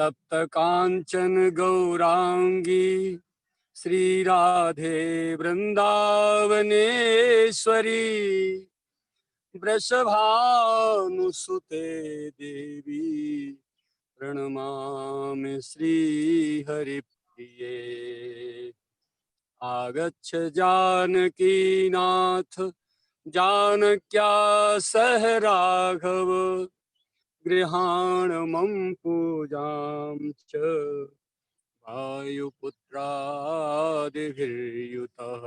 तप्त कांचन गौरांगी श्री राधे वृंदावनेश्वरी वृषभानुसुते देवी प्रणमामि श्रीहरिप्रिये। आगच्छ जानकीनाथ जानक्या सह राघव गृहाण मम पूजां च वायुपुत्रादिभिर्युतः।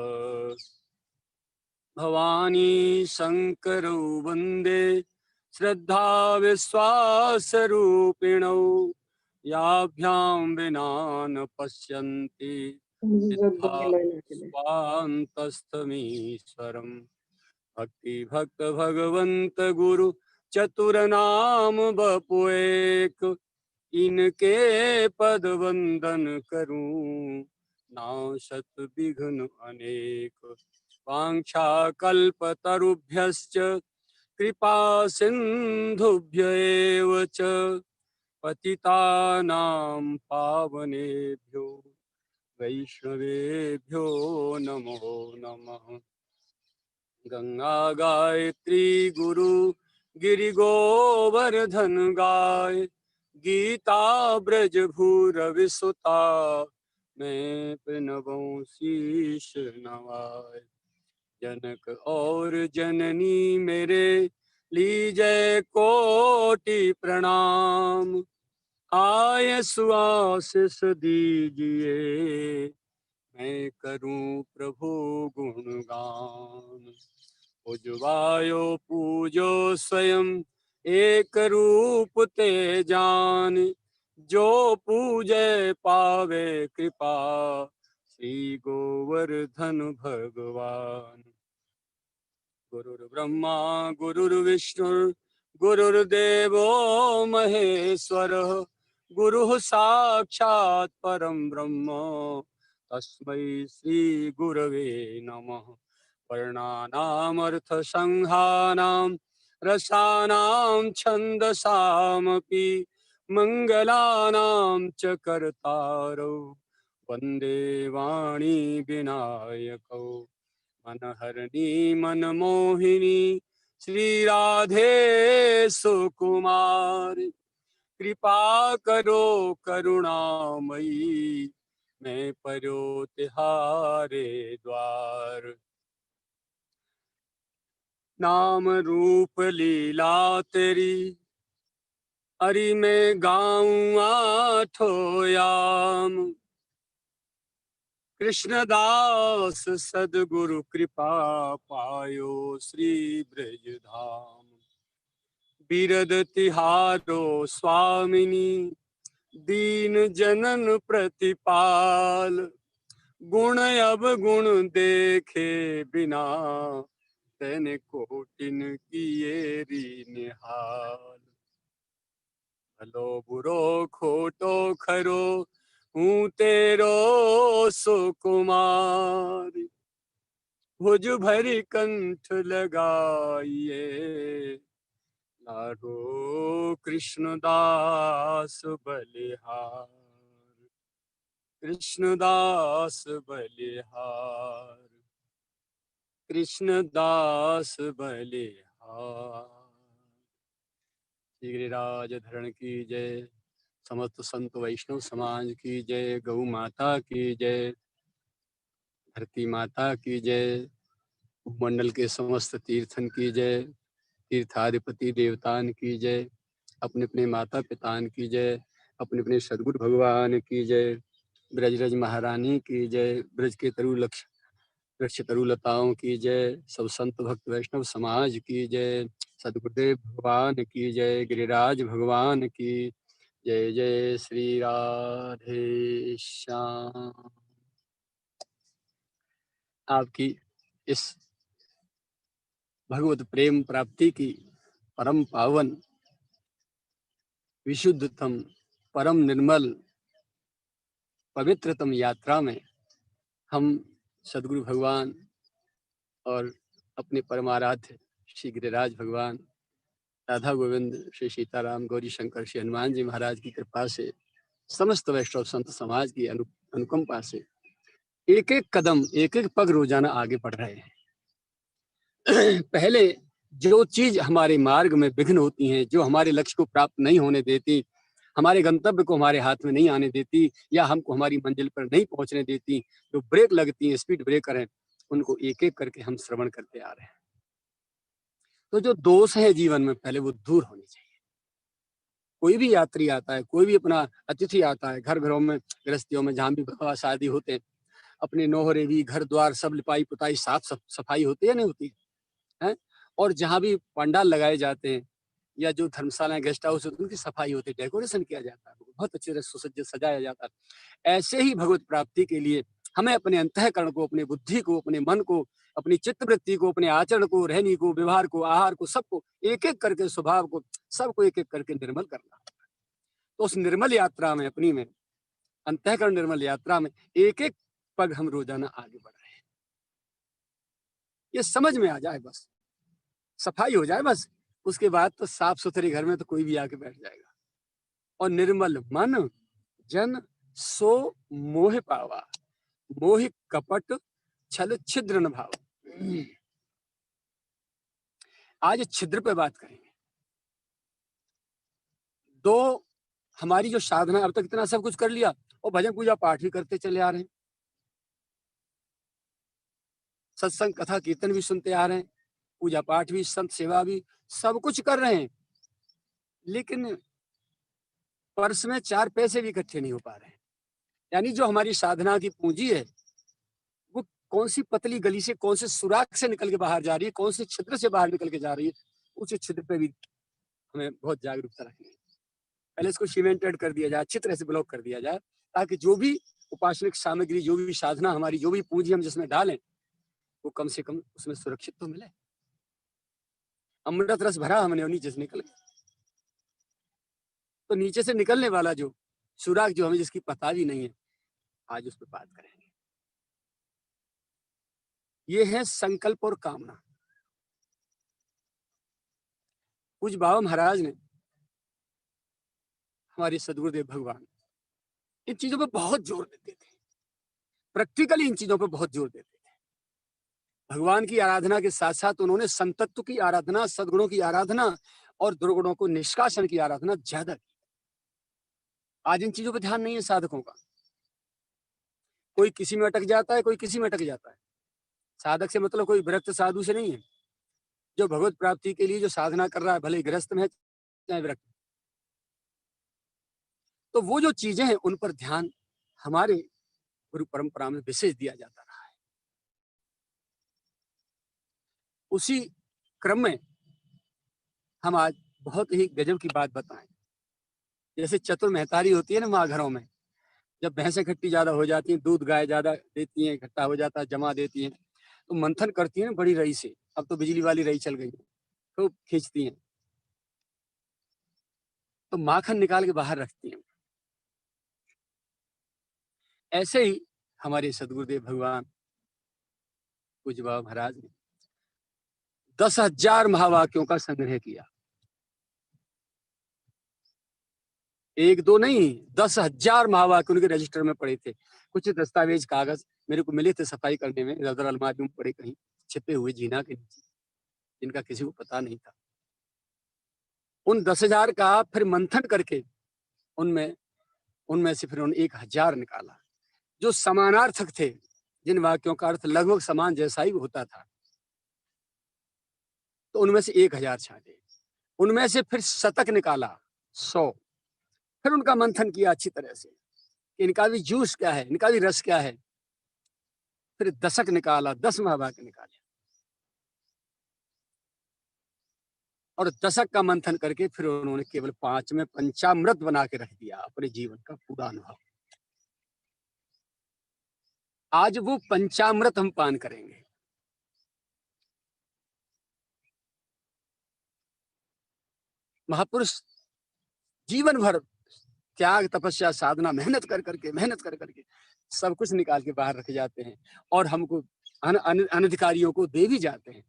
भवानी शंकरौ वन्दे श्रद्धा विश्वासरूपिणौ याभ्यां विना न पश्यन्ति सिद्धा स्वान्तस्थमीश्वरम्। भक्ति भक्त भगवंत गुरु चतुर नाम बपुएक इनके पद वंदन करूं नाशत विघ्न अनेक। वांछा कल्पतरुभ्यश्च कृपा सिंधुभ्य एव च पतितानां पावनेभ्यो वैष्णवेभ्यो नमो नमः। गंगा गायत्री गुरु गिरि गोवर्धन गाय गीता ब्रज भूर विसुता मैं प्रणवों शीश नवाय। जनक और जननी मेरे लीजय कोटि प्रणाम आय सुआशीष दीजिए मैं करूं प्रभु गुणगान। उजवायो पूजो स्वयं एक रूप ते जान जो पूजे पावे कृपा श्री गोवर्धन भगवान। गुरुर्ब्रह्मा गुरुर्विष्णु गुरुर्देवो महेश्वरः गुरुः साक्षात् परं ब्रह्म तस्मै श्री गुरवे नमः। वर्णानामर्थसंहानां रसानां छन्दसामपि मङ्गलानां च कर्तारौ वन्दे वाणी विनायकौ। मनहरणी मनमोहिनी श्री राधे सुकुमारी कृपा करो करुणामयी मैं परो तिहारे द्वार। नाम रूप लीला तेरी अरि मैं गाऊं आठों याम। कृष्णदास सदगुरु कृपा पायो श्री ब्रज धाम। बिरद तिहारो स्वामिनी दीन जनन प्रतिपाल गुण अवगुण देखे बिना तेने कोटिन किए री निहाल। भलो बुरो खोटो खरो हूँ तेरो सुकुमार भुज भरी कंठ लगाइए लाडो कृष्णदास बलिहार। कृष्णदास बलिहार कृष्णदास बलिहार। श्री गिरिराज धरण की जय। समस्त संत वैष्णव समाज की जय। गौ माता की जय। धरती माता की जय। उपमंडल के समस्त तीर्थन की जय। तीर्थाधिपति देवतान की जय। अपने अपने माता पितान की जय। अपने अपने सदगुरु भगवान की जय। ब्रजरज महारानी की जय। ब्रज के वृक्ष तरुलताओं की जय। सब संत भक्त वैष्णव समाज की जय। सदगुरुदेव भगवान की जय। गिरिराज भगवान की जय। जय श्री राधे श्याम। आपकी इस भगवत प्रेम प्राप्ति की परम पावन विशुद्धतम परम निर्मल पवित्रतम यात्रा में हम सदगुरु भगवान और अपने परमाराध्य श्री गिरिराज भगवान राधा गोविंद श्री सीताराम गौरी शंकर श्री हनुमान जी महाराज की कृपा से समस्त वैष्णव संत समाज की अनुकंपा से एक एक कदम, एक एक पग रोजाना आगे बढ़ रहे हैं। पहले जो चीज हमारे मार्ग में विघ्न होती हैं, जो हमारे लक्ष्य को प्राप्त नहीं होने देती, हमारे गंतव्य को हमारे हाथ में नहीं आने देती, या हमको हमारी मंजिल पर नहीं पहुंचने देती, जो ब्रेक लगती हैं, स्पीड ब्रेकर हैं, उनको एक एक करके हम श्रवण करते आ रहे हैं। तो जो दोष है जीवन में, पहले वो दूर होने चाहिए। कोई भी यात्री आता है, कोई भी अपना अतिथि आता है, घर घरों में, गृहस्थियों में, जहाँ भी विवाह शादी होते हैं, अपने नौहरे भी, घर द्वार सब लिपाई पुताई साफ सफाई होती है नहीं होती है? और जहाँ भी पंडाल लगाए जाते हैं या जो धर्मशाला गेस्ट हाउस होते हैं, उनकी सफाई होती है, डेकोरेशन किया जाता है, बहुत अच्छे से सुसज्जित सजाया जाता है। ऐसे ही भगवत प्राप्ति के लिए हमें अपने अंतःकरण को, अपनी बुद्धि को, अपने मन को, अपनी चित्तवृत्ति को, अपने आचरण को, रहनी को, व्यवहार को, आहार को, सबको एक एक करके, स्वभाव को सबको एक एक करके निर्मल करना। तो उस निर्मल यात्रा में, अपनी में, अंतःकरण निर्मल यात्रा में एक एक पग हम रोजाना आगे बढ़ रहे हैं। ये समझ में आ जाए, बस सफाई हो जाए, बस उसके बाद तो साफ सुथरे घर में तो कोई भी आके बैठ जाएगा। और निर्मल मन जन सो मोह पावा, मोह कपट छल छिद्र न भाव। आज छिद्र पे बात करेंगे। दो, हमारी जो साधना, अब तक इतना सब कुछ कर लिया और भजन पूजा पाठ भी करते चले आ रहे हैं, सत्संग कथा कीर्तन भी सुनते आ रहे हैं, पूजा पाठ भी, संत सेवा भी, सब कुछ कर रहे हैं, लेकिन पर्स में 4 पैसे भी इकट्ठे नहीं हो पा रहे हैं। यानी जो हमारी साधना की पूंजी है, वो कौन सी पतली गली से, कौन से सुराख से निकल के बाहर जा रही है, कौन से छिद्र से बाहर निकल के जा रही है, उस छिद्र पे भी हमें बहुत जागरूकता रखनी है। पहले इसको सीमेंटेड कर दिया जाए, अच्छी तरह से ब्लॉक कर दिया जाए, ताकि जो भी उपासनिक सामग्री, जो भी साधना हमारी, जो भी पूंजी हम जिसमें डालें, वो कम से कम उसमें सुरक्षित तो मिले। अमृत रस भरा हमने और नीचे से निकल गया, तो नीचे से निकलने वाला जो सुराग, जो हमें जिसकी पता भी नहीं है, आज उस पर बात करेंगे। ये है संकल्प और कामना। पूज्य बाबा महाराज ने, हमारे सदगुरुदेव भगवान, इन चीजों पर बहुत जोर देते थे, प्रैक्टिकली इन चीजों पर बहुत जोर देते थे। भगवान की आराधना के साथ साथ उन्होंने संतत्व की आराधना, सद्गुणों की आराधना और दुर्गुणों को निष्कासन की आराधना ज्यादा की। आज इन चीजों पर ध्यान नहीं है साधकों का। कोई किसी में अटक जाता है, कोई किसी में अटक जाता है। साधक से मतलब कोई विरक्त साधु से नहीं है। जो भगवत प्राप्ति के लिए जो साधना कर रहा है, भले गृहस्थ में है चाहे विरक्त, तो वो जो चीजें हैं उन पर ध्यान हमारे गुरु परंपरा में विशेष दिया जाता रहा है। उसी क्रम में हम आज बहुत ही गजब की बात बताएं। जैसे चतुर महतारी होती है ना माँ घरों में, जब भैंसें खट्टी ज्यादा हो जाती हैं, दूध गाय ज्यादा देती हैं, इकट्ठा हो जाता है, जमा देती हैं, तो मंथन करती है ना बड़ी रई से। अब तो बिजली वाली रई चल गई, तो खींचती हैं, तो माखन निकाल के बाहर रखती हैं। ऐसे ही हमारे सदगुरुदेव भगवान पूज्य बाबा महाराज ने 10,000 महावाक्यों का संग्रह किया। एक दो नहीं, 10,000 महावाक्य उनके रजिस्टर में पड़े थे। कुछ दस्तावेज कागज मेरे को मिले थे सफाई करने में, इधर अलमारी में पड़े कहीं छिपे हुए जीना के नीचे, जिनका किसी को पता नहीं था। उन 10,000 का फिर मंथन करके उनमें उनमें से फिर उन्होंने 1,000 निकाला, जो समानार्थक थे, जिन वाक्यों का अर्थ लगभग समान जैसा ही होता था। तो उनमें से 1,000 छांटे, उनमें से फिर शतक निकाला, 100। फिर उनका मंथन किया अच्छी तरह से, इनका भी जूस क्या है, इनका भी रस क्या है। फिर दशक निकाला, 10 महावाक्य निकाले, और दशक का मंथन करके फिर उन्होंने केवल 5 में पंचामृत बना के रख दिया, अपने जीवन का पूरा अनुभव। आज वो पंचामृत हम पान करेंगे। महापुरुष जीवन भर त्याग, तपस्या, साधना, मेहनत कर करके सब कुछ निकाल के बाहर रखे जाते हैं, और हमको अनधिकारियों को दे भी जाते हैं।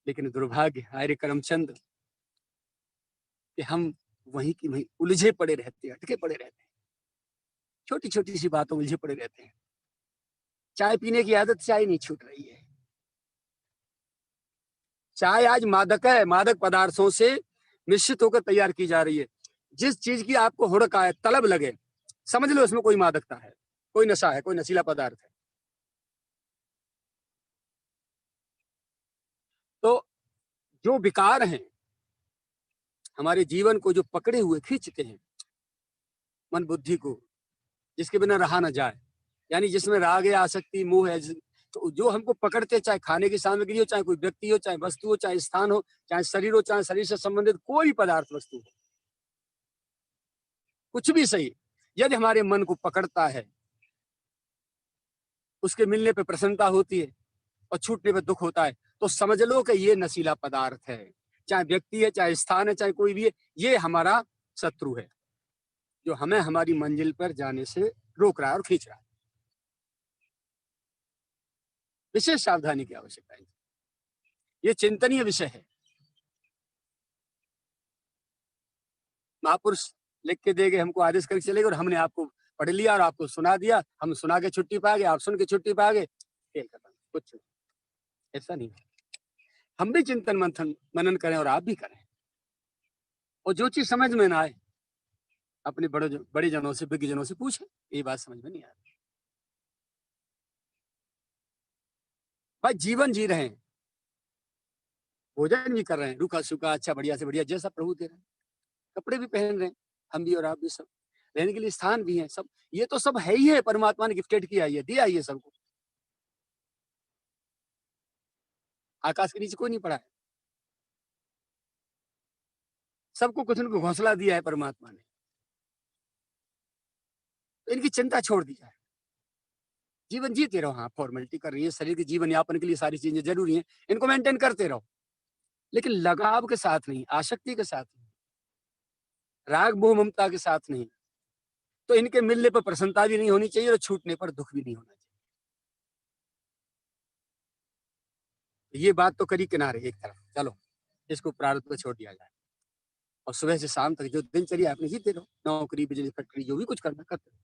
लेकिन दुर्भाग्य हमारे करमचंद कि हम वहीं की वहीं उलझे पड़े रहते हैं, अटके पड़े रहते हैं। छोटी छोटी सी बातों में उलझे पड़े रहते हैं। चाय पीने की आदत चाय नहीं छूट रही है। चाय आज मादक है, मादक पदार्थों से मिश्रित होकर तैयार की जा रही है। जिस चीज की आपको हुड़क आए, तलब लगे, समझ लो इसमें कोई मादकता है, कोई नशा है, कोई नशीला पदार्थ है। तो जो विकार हैं हमारे जीवन को, जो पकड़े हुए खींचते हैं मन बुद्धि को, जिसके बिना रहा ना जाए, यानी जिसमें राग है, आसक्ति, मोह है, तो जो हमको पकड़ते, चाहे खाने की सामग्री हो, चाहे कोई व्यक्ति हो, चाहे वस्तु हो, चाहे स्थान हो, चाहे शरीर हो, चाहे शरीर से संबंधित कोई पदार्थ वस्तु हो, कुछ भी सही, यदि हमारे मन को पकड़ता है, उसके मिलने पे प्रसन्नता होती है और छूटने पे दुख होता है, तो समझ लो कि ये नशीला पदार्थ है। चाहे व्यक्ति है, चाहे स्थान है, चाहे कोई भी है, ये हमारा शत्रु है, जो हमें हमारी मंजिल पर जाने से रोक रहा है और खींच रहा है। विशेष सावधानी की आवश्यकता है। ये चिंतनीय विषय है। महापुरुष लिख के दे गए, हमको आदेश करके चले गए, और हमने आपको पढ़ लिया और आपको सुना दिया। हम सुना के छुट्टी पा गए, आप सुन के छुट्टी पा गए, खेल खत्म। कुछ ऐसा नहीं है। हम भी चिंतन मंथन मनन करें और आप भी करें, और जो चीज समझ में ना आए अपने बड़े जनों से, विज्ञ जनों से पूछें। ये बात समझ में नहीं आ रही भाई, जीवन जी रहे हैं, भोजन भी कर रहे हैं, रूखा सूखा, अच्छा बढ़िया से बढ़िया, जैसा प्रभु दे रहे हैं, कपड़े भी पहन रहे हैं, हम भी और आप भी, सब रहने के लिए स्थान भी है, सब ये तो सब है ही है, परमात्मा ने गिफ्टेड किया है, दिया है सबको। आकाश के नीचे कोई नहीं पड़ा है, सबको कुछ न कुछ हौसला दिया है परमात्मा ने। तो इनकी चिंता छोड़ दी जाए, जीवन जीते रहो। हाँ, फॉर्मेलिटी कर रही है, शरीर के जीवन यापन के लिए सारी चीजें जरूरी हैं, इनको मेंटेन करते रहो, लेकिन लगाव के साथ नहीं, आसक्ति के साथ नहीं, राग मोह ममता के साथ नहीं। तो इनके मिलने पर प्रसन्नता भी नहीं होनी चाहिए और छूटने पर दुख भी नहीं होना चाहिए। ये बात तो करी किनारे एक तरफ, चलो इसको प्रारब्ध पे छोड़ दिया जाए, और सुबह से शाम तक जो दिनचर्या आपने जीते रहो, नौकरी, बिजली, फैक्ट्री, जो भी कुछ करना करते रहो,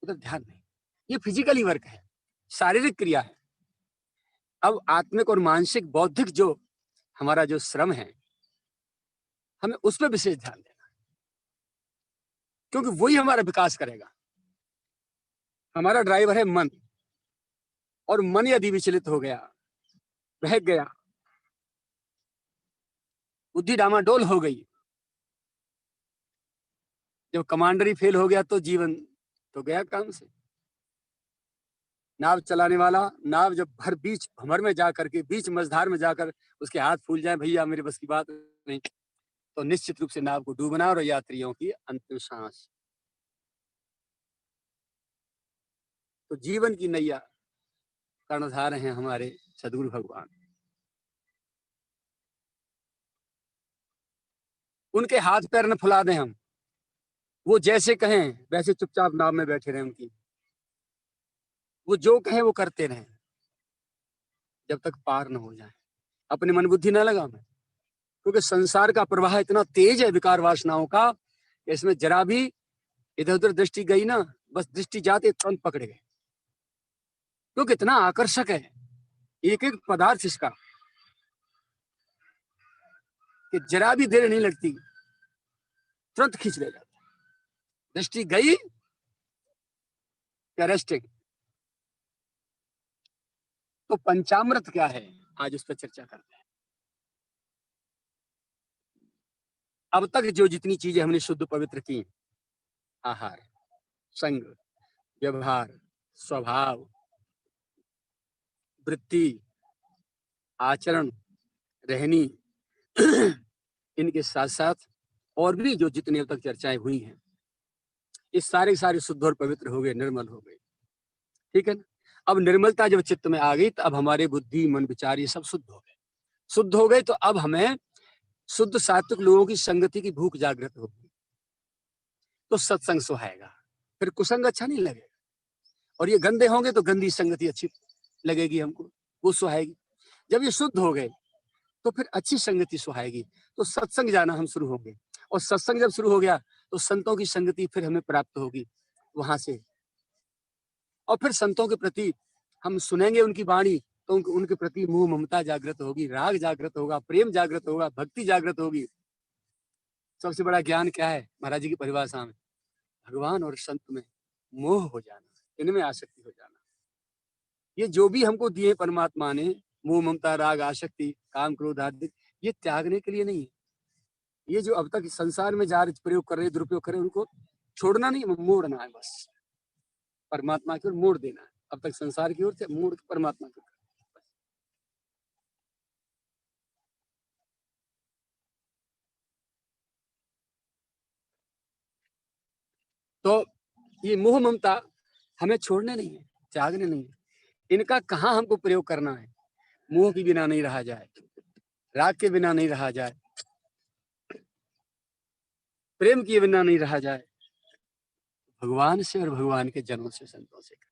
उधर ध्यान नहीं। ये फिजिकली वर्क है, शारीरिक क्रिया है। अब आत्मिक और मानसिक बौद्धिक जो हमारा जो श्रम है, हमें उस पर विशेष ध्यान देना, क्योंकि वही हमारा विकास करेगा। हमारा ड्राइवर है मन, और मन यदि विचलित हो गया, बहक गया, बुद्धि डामाडोल हो गई, जब कमांडर ही फेल हो गया, तो जीवन तो गया काम से। नाव चलाने वाला, नाव जब भर बीच भंवर में जाकर के, बीच मझधार में जाकर उसके हाथ फूल जाए, भैया मेरे बस की बात नहीं, तो निश्चित रूप से नाव को डूबना और यात्रियों की अंतिम सांस। तो जीवन की नैया कर्णधार हैं हमारे सदगुरु भगवान, उनके हाथ पैर न फुला दें हम, वो जैसे कहें वैसे चुपचाप नाव में बैठे रहें उनकी, वो जो कहें वो करते रहें, जब तक पार न हो जाए, अपनी मन बुद्धि न लगाओ। क्योंकि संसार का प्रवाह इतना तेज है विकार वासनाओं का, इसमें जरा भी इधर उधर दृष्टि गई ना, बस दृष्टि जाते तुरंत पकड़े गए, क्योंकि इतना आकर्षक है एक एक पदार्थ इसका, कि जरा भी देर नहीं लगती, तुरंत खींच ले जाता। दृष्टि गई, अरेस्टिंग। तो पंचामृत क्या है, आज उस पर चर्चा करते हैं। अब तक जो जितनी चीजें हमने शुद्ध पवित्र की, आहार, संग, व्यवहार, स्वभाव, वृत्ति, आचरण, रहनी, इनके साथ साथ और भी जो जितने अब तक चर्चाएं हुई हैं, ये सारे सारे शुद्ध और पवित्र हो गए, निर्मल हो गए। ठीक है ना? अब निर्मलता जब चित्त में आ गई, तो अब हमारे बुद्धि, मन, विचार ये सब शुद्ध हो गए। शुद्ध हो गए तो अब हमें शुद्ध सात्विक लोगों की संगति की भूख जागृत होगी, तो सत्संग सुहाएगा। फिर कुसंग अच्छा नहीं लगेगा, और ये गंदे होंगे तो गंदी संगति अच्छी लगेगी हमको, वो सुहाएगी। जब ये शुद्ध हो गए तो फिर अच्छी संगति सुहाएगी, तो सत्संग जाना हम शुरू होंगे, और सत्संग जब शुरू हो गया तो संतों की संगति फिर हमें प्राप्त होगी वहां से, और फिर संतों के प्रति हम सुनेंगे उनकी वाणी, तो उनके प्रति मोह ममता जागृत होगी, राग जागृत होगा, प्रेम जागृत होगा, भक्ति जागृत होगी। सबसे बड़ा ज्ञान क्या है महाराज जी की परिभाषा में? भगवान और संत में मोह हो जाना, इनमें आसक्ति हो जाना। ये जो भी हमको दिए परमात्मा ने, मोह ममता राग आसक्ति काम क्रोध आदि, ये त्यागने के लिए नहीं है। ये जो अब तक संसार में जा रहे प्रयोग कर रहे, दुरुपयोग कर रहे, उनको छोड़ना नहीं, मोड़ना है बस, परमात्मा की ओर मोड़ देना है। अब तक संसार की ओर से मोड़ के परमात्मा की ओर। तो ये मोह ममता हमें छोड़ने नहीं है, त्यागने नहीं है। इनका कहाँ हमको प्रयोग करना है? मोह के बिना नहीं रहा जाए, राग के बिना नहीं रहा जाए, प्रेम के बिना नहीं रहा जाए, भगवान से और भगवान के जनों से, संतों से करें।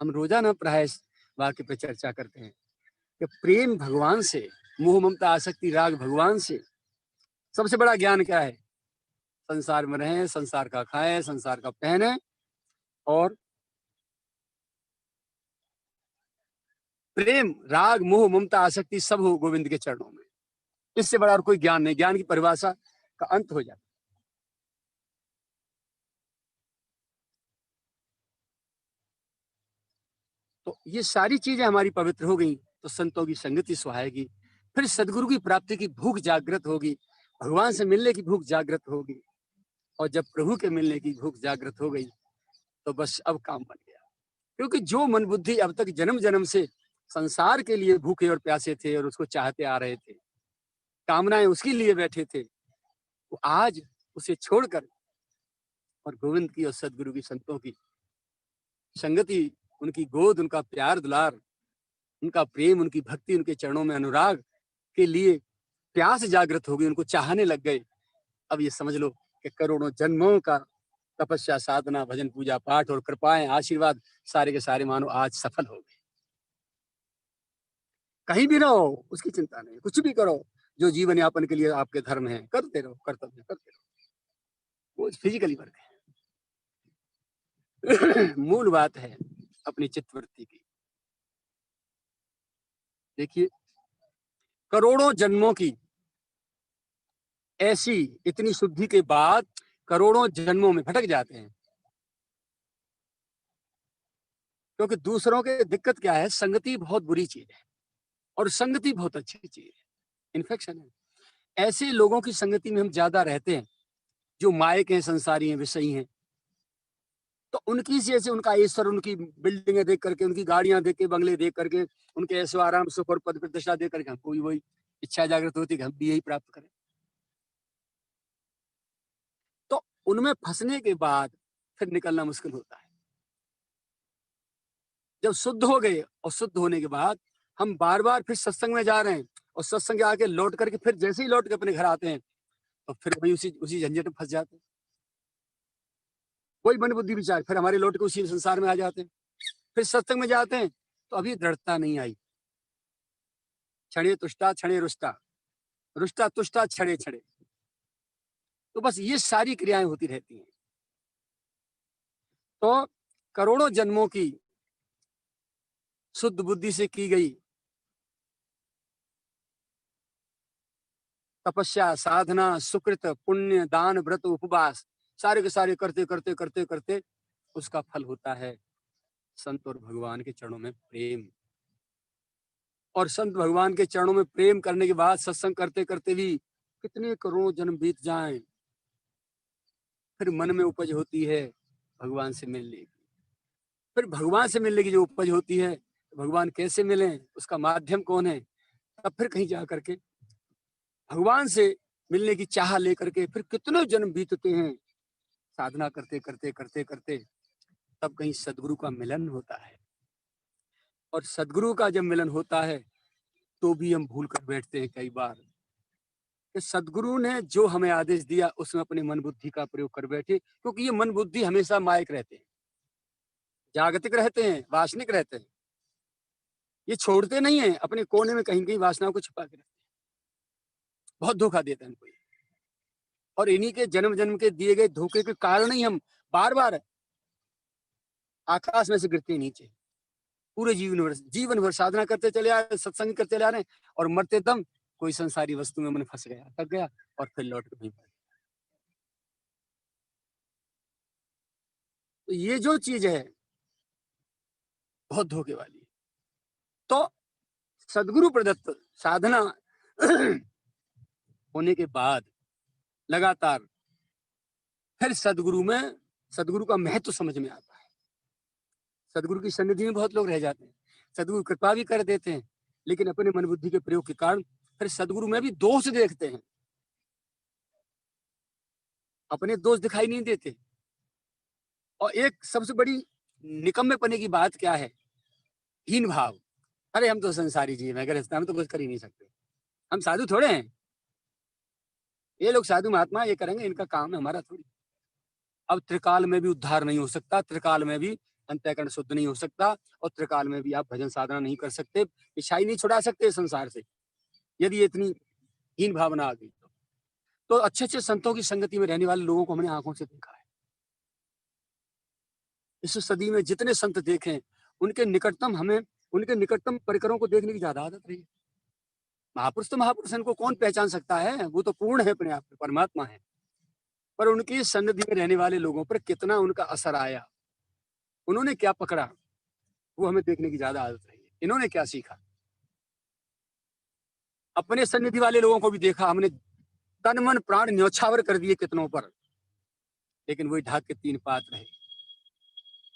हम रोजाना प्राय वाक्य पे चर्चा करते हैं कि प्रेम भगवान से, मोह ममता आसक्ति राग भगवान से। सबसे बड़ा ज्ञान क्या है? संसार में रहें, संसार का खाएं, संसार का पहने, और प्रेम राग मोह ममता आसक्ति सब हो गोविंद के चरणों में। इससे बड़ा और कोई ज्ञान नहीं। ज्ञान की परिभाषा का अंत हो जाता। तो ये सारी चीजें हमारी पवित्र हो गई तो संतों की संगति सुहाएगी, फिर सदगुरु की प्राप्ति की भूख जागृत होगी, भगवान से मिलने की भूख जागृत होगी, और जब प्रभु के मिलने की भूख जागृत हो गई तो बस अब काम बन गया। क्योंकि जो मन बुद्धि अब तक जन्म जन्म से संसार के लिए भूखे और प्यासे थे और उसको चाहते आ रहे थे, कामनाएं उसके लिए बैठे थे, वो आज उसे छोड़कर और गोविंद की और सदगुरु की संतों की संगति, उनकी गोद, उनका प्यार दुलार, उनका प्रेम, उनकी भक्ति, उनके चरणों में अनुराग के लिए प्यास जागृत हो गई, उनको चाहने लग गए। अब ये समझ लो कि करोड़ों जन्मों का तपस्या साधना भजन पूजा पाठ और कृपाएं आशीर्वाद सारे के सारे मानो आज सफल हो गए। कहीं भी रहो उसकी चिंता नहीं, कुछ भी करो जो जीवन यापन के लिए आपके धर्म है, करते रहो, कर्तव्य करते रहो। वो फिजिकली वर्क है। मूल बात है अपनी चित्तवृत्ति की। देखिए, करोड़ों जन्मों की ऐसी इतनी शुद्धि के बाद करोड़ों जन्मों में भटक जाते हैं, क्योंकि दूसरों के दिक्कत क्या है? संगति बहुत बुरी चीज है और संगति बहुत अच्छी चीज है, इन्फेक्शन है। ऐसे लोगों की संगति में हम ज्यादा रहते हैं जो मायक हैं, संसारी हैं, विषयी हैं। तो उनकी से ऐसे उनका ईश्वर, उनकी बिल्डिंगें देख करके, उनकी गाड़ियां देख के, बंगले देख करके, उनके ऐसो आराम सुख और पद प्रतिष्ठा देख करके हमको भी वही इच्छा जागृत होती है कि हम भी यही प्राप्त करें। तो उनमें फंसने के बाद फिर निकलना मुश्किल होता है। जब शुद्ध हो गए और शुद्ध होने के बाद हम बार बार फिर सत्संग में जा रहे हैं और सत्संग आके लौट करके फिर जैसे ही लौट के अपने घर आते हैं तो फिर वही उसी झंझट में फंस जाते हैं। वही मन बुद्धि विचार फिर हमारे लौट के उसी संसार में आ जाते हैं। फिर सत्संग में जाते हैं तो अभी दृढ़ता नहीं आई। क्षणे तुष्टा क्षणे रुष्टा, रुष्टा तुष्टा क्षणे क्षणे, तो बस ये सारी क्रियाएं होती रहती हैं। तो करोड़ों जन्मों की शुद्ध बुद्धि से की गई तपस्या साधना सुकृत पुण्य दान व्रत उपवास सारे के सारे करते करते करते करते उसका फल होता है संत और भगवान के चरणों में प्रेम। और संत भगवान के चरणों में प्रेम करने के बाद सत्संग करते करते भी कितने करोड़ों जन्म बीत जाएं, फिर मन में उपज होती है भगवान से मिलने की। फिर भगवान से मिलने की जो उपज होती है, भगवान कैसे मिले, उसका माध्यम कौन है, तब फिर कहीं जा करके भगवान से मिलने की चाह लेकर के फिर कितने जन्म बीतते हैं साधना करते करते करते करते, तब कहीं सदगुरु का मिलन होता है। और सदगुरु का जब मिलन होता है तो भी हम भूल कर बैठते हैं कई बार कि सदगुरु ने जो हमें आदेश दिया उसमें अपनी मन बुद्धि का प्रयोग कर बैठे, क्योंकि ये मन बुद्धि हमेशा मायक रहते हैं, जागतिक रहते हैं, वासनिक रहते हैं। ये छोड़ते नहीं है, अपने कोने में कहीं कहीं वासनाओं को छुपा के रखते हैं। बहुत धोखा देते हैं इनको। और इन्हीं के जन्म जन्म के दिए गए धोखे के कारण ही हम बार बार आकाश में से गिरते हैं नीचे। पूरे जीवन भर साधना करते चले आ रहे, सत्संग करते चले आ रहे हैं, और मरते दम कोई संसारी वस्तु में मन फंस गया, थक गया, और फिर लौट के वहीं पर। तो ये जो चीज है बहुत धोखे वाली है। तो सदगुरु प्रदत्त साधना होने के बाद लगातार फिर सदगुरु का महत्व समझ में आता है। सदगुरु की सन्निधि में बहुत लोग रह जाते हैं, सदगुरु कृपा भी कर देते हैं, लेकिन अपने मन बुद्धि के प्रयोग के कारण फिर सदगुरु में भी दोष देखते हैं, अपने दोष दिखाई नहीं देते। और एक सबसे बड़ी निकम्मेपने की बात क्या है? हीन भाव। अरे हम तो संसारी जीव हैं, गृहस्थ, हम तो कुछ कर ही नहीं सकते, हम साधु थोड़े हैं, ये लोग साधु महात्मा ये करेंगे, इनका काम है, हमारा थोड़ी। अब त्रिकाल में भी उद्धार नहीं हो सकता, त्रिकाल में भी अंतःकरण शुद्ध नहीं हो सकता, और त्रिकाल में भी आप भजन साधना नहीं कर सकते, इच्छाई नहीं छुड़ा सकते संसार से, यदि इतनी हीन भावना आ गई तो अच्छे अच्छे संतों की संगति में रहने वाले लोगों को हमने आंखों से देखा है। इस सदी में जितने संत देखे, उनके निकटतम परिकरों को देखने की ज्यादा आदत रही है। महापुरुष तो महापुरुष, इनको कौन पहचान सकता है? वो तो पूर्ण है, अपने आप में परमात्मा है, पर उनकी सन्निधि में रहने वाले लोगों पर कितना उनका असर आया, उन्होंने क्या पकड़ा, वो हमें देखने की ज्यादा आदत रही है। इन्होंने क्या सीखा? अपने सन्निधि वाले लोगों को भी देखा हमने, तन मन प्राण न्यौछावर कर दिए कितनों पर, लेकिन वही ढाक के तीन पात रहे।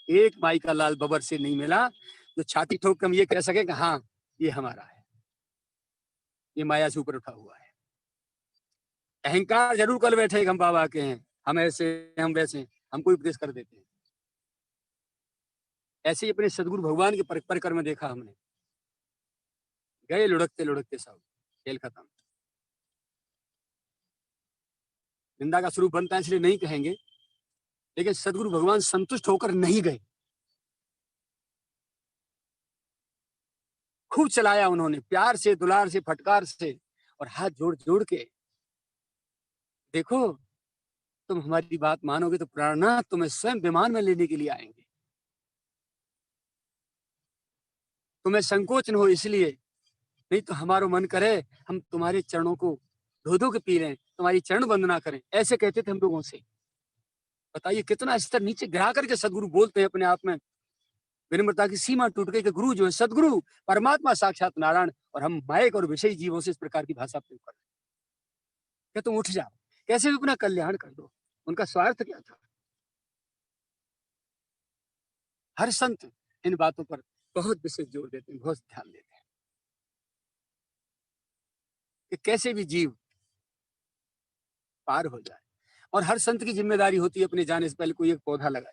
एक माई का लाल बबर से नहीं मिला जो छाती ठोक के हम ये कह सके कि हाँ ये हमारा है, ये माया से ऊपर उठा हुआ है। अहंकार जरूर कर बैठे हम बाबा के हैं, हम ऐसे, हम वैसे, हमको उपदेश कर देते हैं। ऐसे ही अपने सदगुरु भगवान के परिकर में देखा हमने, गए लुढ़कते लुढ़कते सब, खेल खत्म। निंदा का स्वरूप बनता है इसलिए नहीं कहेंगे, लेकिन सदगुरु भगवान संतुष्ट होकर नहीं गए, खूब चलाया उन्होंने, प्यार से, दुलार से, फटकार से, और हाथ जोड़ जोड़ के, देखो तुम हमारी बात मानोगे तो प्राणनाथ तुम्हें स्वयं विमान में लेने के लिए आएंगे। तुम्हें संकोच न हो इसलिए, नहीं तो हमारा मन करे हम तुम्हारे चरणों को धो धो के पी लें, तुम्हारी चरण वंदना करें, ऐसे कहते थे हम लोगों से। बताइए कितना स्तर नीचे गिरा करके सदगुरु बोलते हैं अपने आप में, विनम्रता की सीमा टूट गई कि गुरु जो है सदगुरु परमात्मा साक्षात नारायण, और हम मायक और विषयी जीवों से इस प्रकार की भाषा प्रयोग कर रहे हैं। क्या तुम उठ जाओ, कैसे भी अपना कल्याण कर दो। उनका स्वार्थ क्या था? हर संत इन बातों पर बहुत विशेष जोर देते हैं, बहुत ध्यान देते हैं कि कैसे भी जीव पार हो जाए। और हर संत की जिम्मेदारी होती है अपने जाने से पहले कोई एक पौधा लगाए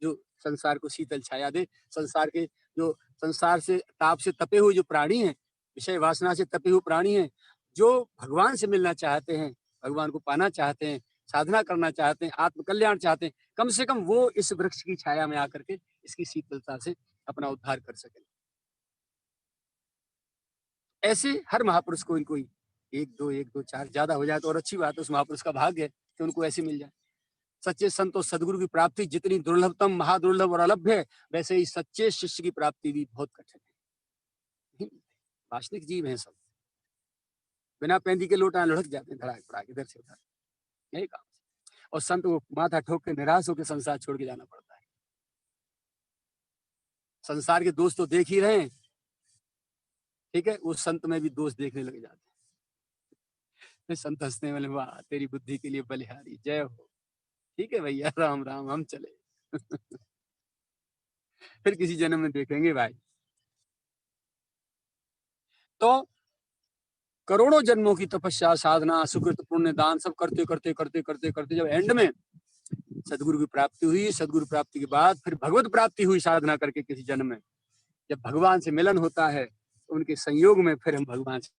जो संसार को शीतल छाया दे। संसार के जो संसार से ताप से तपे हुए जो प्राणी हैं, विषय वासना से तपे हुए प्राणी हैं, जो भगवान से मिलना चाहते हैं, भगवान को पाना चाहते हैं, साधना करना चाहते हैं, आत्म कल्याण चाहते हैं, कम से कम वो इस वृक्ष की छाया में आकर के इसकी शीतलता से अपना उद्धार कर सकें। ऐसे हर महापुरुष को इनको एक दो चार ज्यादा हो जाए तो और अच्छी बात है, उस महापुरुष का भाग्य है कि उनको ऐसे मिल जाए। सच्चे संत और सदगुरु की प्राप्ति जितनी दुर्लभतम, महादुर्लभ और अलभ्य है, वैसे ही सच्चे शिष्य की प्राप्ति भी बहुत कठिन है। वास्तविक जीव हैं सब, बिना पेंदी के लोटा लुढ़क जाते हैं, धड़ाक धड़ाक इधर से उधर, यही काम। और संत को माथा ठोक के निराश होकर संसार छोड़ के जाना पड़ता है। संसार के दोस्त तो देख ही रहे हैं, ठीक है, उस संत में भी दोस्त देखने लग जाते हैं। फिर संत हंसने वाले, वाह तेरी बुद्धि के लिए बलिहारी, जय हो। ठीक है भैया, राम राम, हम चले। फिर किसी जन्म में देखेंगे भाई। तो करोड़ों जन्मों की तपस्या, साधना, सुकृत, पुण्य, दान सब करते करते करते करते करते जब एंड में सदगुरु की प्राप्ति हुई, सदगुरु प्राप्ति के बाद फिर भगवत प्राप्ति हुई साधना करके किसी जन्म में, जब भगवान से मिलन होता है तो उनके संयोग में फिर हम भगवान से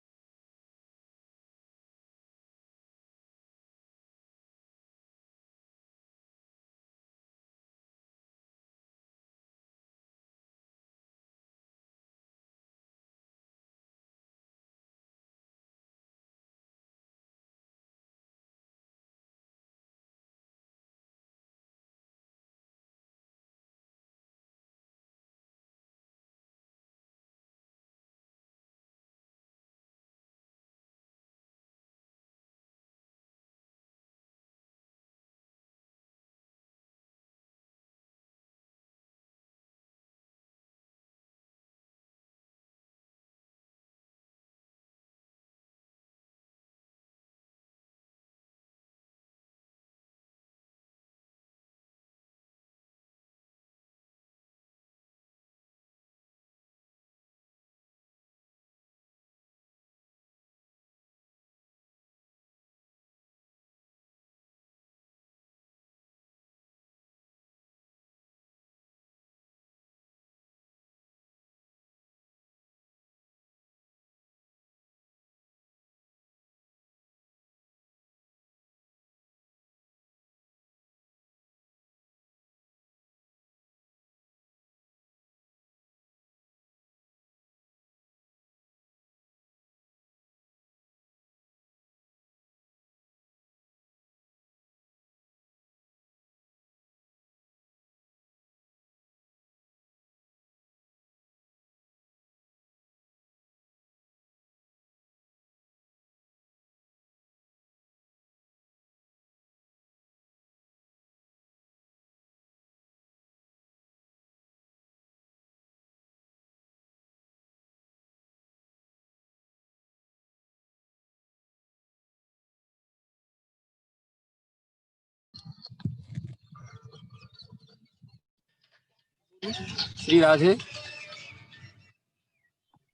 श्री राधे।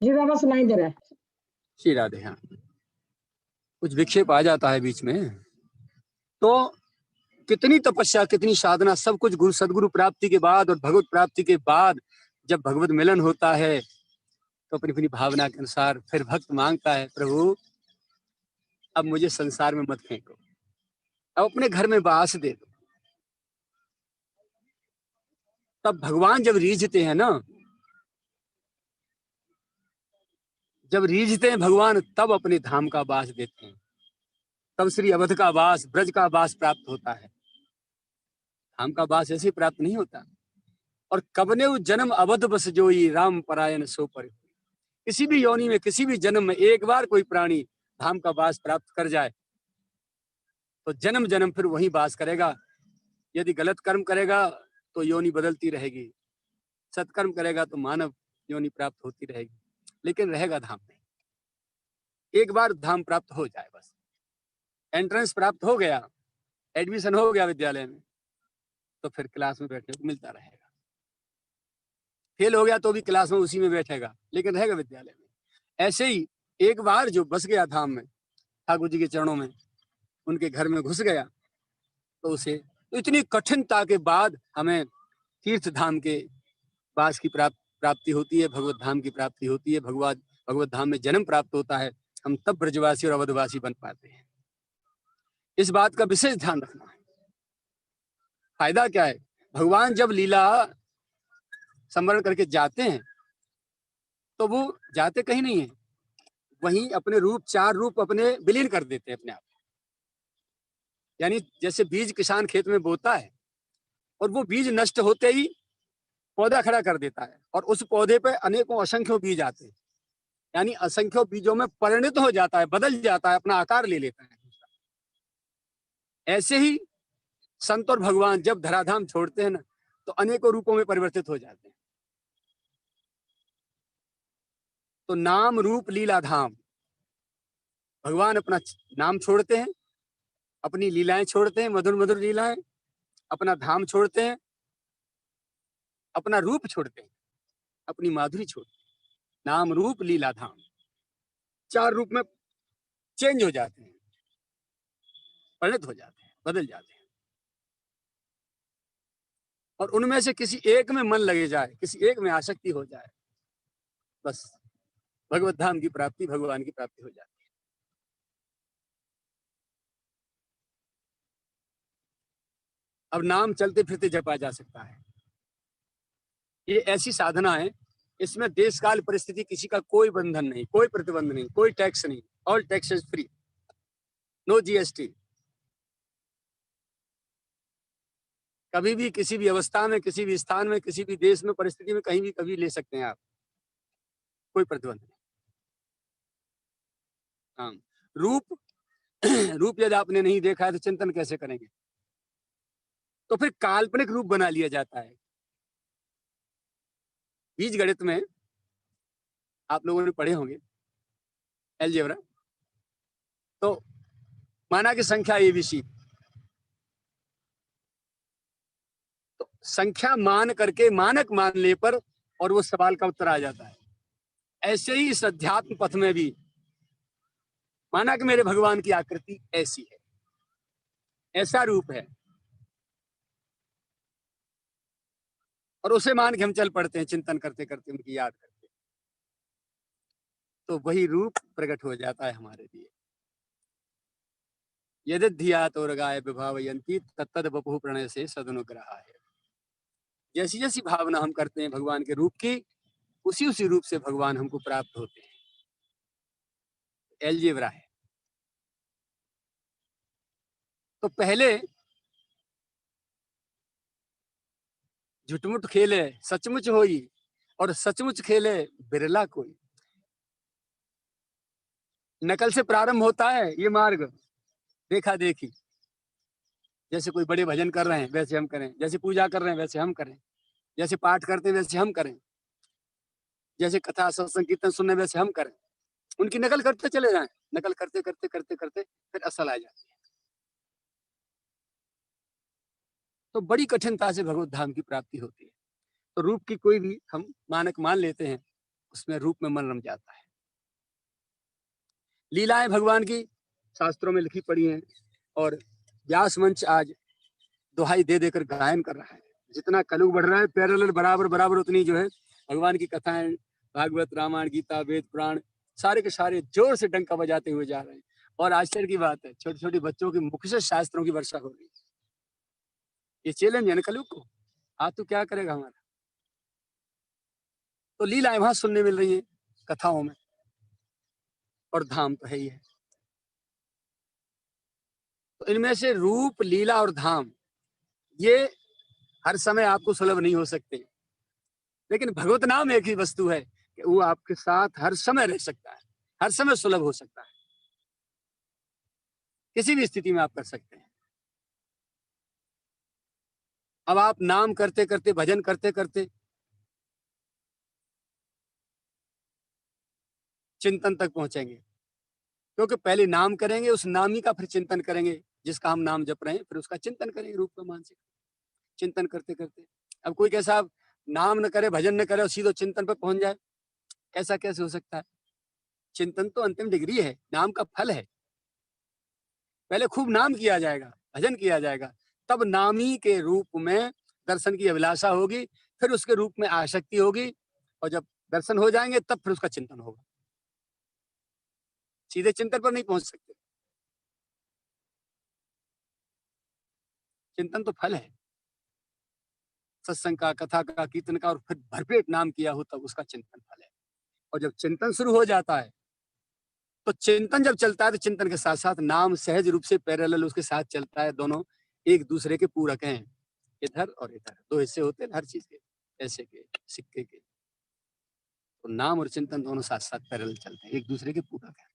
जी बाबा सुनाई दे रहा है। श्री राधे। हाँ, कुछ विक्षेप आ जाता है बीच में, तो कितनी तपस्या, कितनी साधना, सब कुछ गुरु सदगुरु प्राप्ति के बाद और भगवत प्राप्ति के बाद जब भगवत मिलन होता है तो अपनी अपनी भावना के अनुसार फिर भक्त मांगता है, प्रभु अब मुझे संसार में मत फेंको, अब अपने घर में वास दे दो। तब भगवान जब रीझते हैं ना, जब रीझते हैं भगवान, तब अपने धाम का वास देते हैं, तब श्री अवध का वास, ब्रज का वास प्राप्त होता है। धाम का वास ऐसे प्राप्त नहीं होता। और कबने जन्म अवध बस जोई, राम परायण सो पर। किसी भी योनि में, किसी भी जन्म में एक बार कोई प्राणी धाम का वास प्राप्त कर जाए तो जन्म जन्म फिर वही वास करेगा। यदि गलत कर्म करेगा तो योनि बदलती रहेगी, सत्कर्म करेगा तो मानव योनि प्राप्त होती रहेगी, लेकिन रहेगा धाम में। एक बार धाम प्राप्त हो जाए बस, एंट्रेंस प्राप्त हो गया, एडमिशन हो गया विद्यालय में, तो फिर क्लास में बैठने को मिलता रहेगा। फेल हो गया तो भी क्लास में उसी में बैठेगा, लेकिन रहेगा विद्यालय में। ऐसे ही एक बार जो बस गया धाम में, ठाकुर जी के चरणों में, उनके घर में घुस गया, तो उसे इतनी कठिनता के बाद हमें तीर्थ धाम के वास की प्राप्ति होती है, भगवत धाम की प्राप्ति होती है, भगवत धाम में जन्म प्राप्त होता है। हम तब ब्रजवासी और अवधवासी बन पाते हैं। इस बात का विशेष ध्यान रखना है। फायदा क्या है? भगवान जब लीला स्मरण करके जाते हैं तो वो जाते कहीं नहीं है, वहीं अपने रूप, चार रूप अपने विलीन कर देते हैं अपने आप। यानी जैसे बीज किसान खेत में बोता है और वो बीज नष्ट होते ही पौधा खड़ा कर देता है, और उस पौधे पे अनेकों असंख्यों बीज आते हैं, यानी असंख्यों बीजों में परिणत हो जाता है, बदल जाता है, अपना आकार ले लेता है। ऐसे ही संत और भगवान जब धराधाम छोड़ते हैं ना, तो अनेकों रूपों में परिवर्तित हो जाते हैं। तो नाम रूप लीला धाम, भगवान अपना नाम छोड़ते हैं, अपनी लीलाएं छोड़ते हैं, मधुर मधुर लीलाएं, अपना धाम छोड़ते हैं, अपना रूप छोड़ते हैं, अपनी माधुरी छोड़ते हैं। नाम रूप लीला धाम, चार रूप में चेंज हो जाते हैं, परिणत हो जाते हैं, बदल जाते हैं। और उनमें से किसी एक में मन लगे जाए, किसी एक में आसक्ति हो जाए, बस भगवत धाम की प्राप्ति, भगवान की प्राप्ति हो जाती है। अब नाम चलते फिरते जपा जा सकता है। ये ऐसी साधना है, इसमें देश काल परिस्थिति किसी का कोई बंधन नहीं, कोई प्रतिबंध नहीं, कोई टैक्स नहीं, all taxes free, no GST. कभी भी किसी भी अवस्था में, किसी भी स्थान में, किसी भी देश में, परिस्थिति में, कहीं भी कभी ले सकते हैं आप, कोई प्रतिबंध नहीं। हाँ, रूप रूप यदि आपने नहीं देखा है तो चिंतन कैसे करेंगे? तो फिर काल्पनिक रूप बना लिया जाता है। बीज गणित में आप लोगों ने पढ़े होंगे अलजेब्रा। तो माना कि संख्या एबीसी, तो संख्या मान करके मानक मान ले पर और वो सवाल का उत्तर आ जाता है। ऐसे ही इस अध्यात्म पथ में भी माना कि मेरे भगवान की आकृति ऐसी है, ऐसा रूप है, और उसे मान के हम चल पड़ते हैं, चिंतन करते करते, उनकी याद करते, तो वही रूप प्रकट हो जाता है हमारे लिए। यदि धिया तो रगाय विभावयंती तत्तद बपु प्रणय से सदनुग्रह है। जैसी जैसी भावना हम करते हैं भगवान के रूप की, उसी उसी रूप से भगवान हमको प्राप्त होते हैं। अलजेब्रा है। तो पहले झुटमुट खेले सचमुच होई, और सचमुच खेले बिरला कोई। नकल से प्रारंभ होता है ये मार्ग, देखा देखी। जैसे कोई बड़े भजन कर रहे हैं वैसे हम करें, जैसे पूजा कर रहे हैं वैसे हम करें, जैसे पाठ करते हैं वैसे हम करें, जैसे कथा सत्संग कीर्तन सुनने वैसे हम करें। उनकी नकल करते चले जाएं, नकल करते करते करते करते फिर असल आ जाती है। तो बड़ी कठिनता से भगवत धाम की प्राप्ति होती है। तो रूप की कोई भी हम मानक मान लेते हैं, उसमें रूप में मन रम जाता है। लीलाएं भगवान की शास्त्रों में लिखी पड़ी हैं और व्यास मंच आज दुहाई दे देकर गायन कर रहा है। जितना कलयुग बढ़ रहा है पैरेलल बराबर बराबर उतनी जो है भगवान की कथाएं, भागवत, रामायण, गीता, वेद, पुराण सारे के सारे जोर से डंका बजाते हुए जा रहे हैं। और आश्चर्य की बात है, छोटे छोटे बच्चों के मुख से शास्त्रों की वर्षा हो रही है। ये चैलेंज है ना कलयुग को, आज तो क्या करेगा हमारा। तो लीलाएं वहां सुनने मिल रही है कथाओं में, और धाम तो है ही है। तो इनमें से रूप, लीला और धाम ये हर समय आपको सुलभ नहीं हो सकते, लेकिन भगवत नाम एक ही वस्तु है कि वो आपके साथ हर समय रह सकता है, हर समय सुलभ हो सकता है, किसी भी स्थिति में आप कर सकते हैं। अब आप नाम करते करते, भजन करते करते चिंतन तक पहुंचेंगे, क्योंकि पहले नाम करेंगे, उस नामी का फिर चिंतन करेंगे, जिसका हम नाम जप रहे हैं, फिर उसका चिंतन करेंगे रूप में, मानसिक चिंतन करते करते। अब कोई कैसा नाम न करे, भजन न करे और सीधो चिंतन पर पहुंच जाए, ऐसा कैसे हो सकता है। चिंतन तो अंतिम डिग्री है, नाम का फल है। पहले खूब नाम किया जाएगा, भजन किया जाएगा, तब नामी के रूप में दर्शन की अभिलाषा होगी, फिर उसके रूप में आसक्ति होगी, और जब दर्शन हो जाएंगे तब फिर उसका चिंतन होगा। सीधे चिंतन पर नहीं पहुंच सकते। चिंतन तो फल है, सत्संग का, कथा का, कीर्तन का, और फिर भरपेट नाम किया हो तब उसका चिंतन फल है। और जब चिंतन शुरू हो जाता है, तो चिंतन जब चलता है तो चिंतन के साथ साथ नाम सहज रूप से पैरेलल उसके साथ चलता है। दोनों एक दूसरे के पूरक हैं, इधर और इधर दो हिस्से होते हैं हर चीज के, पैसे के, सिक्के के। तो नाम और चिंतन दोनों साथ साथ पैरेलल चलते हैं, एक दूसरे के पूरक हैं।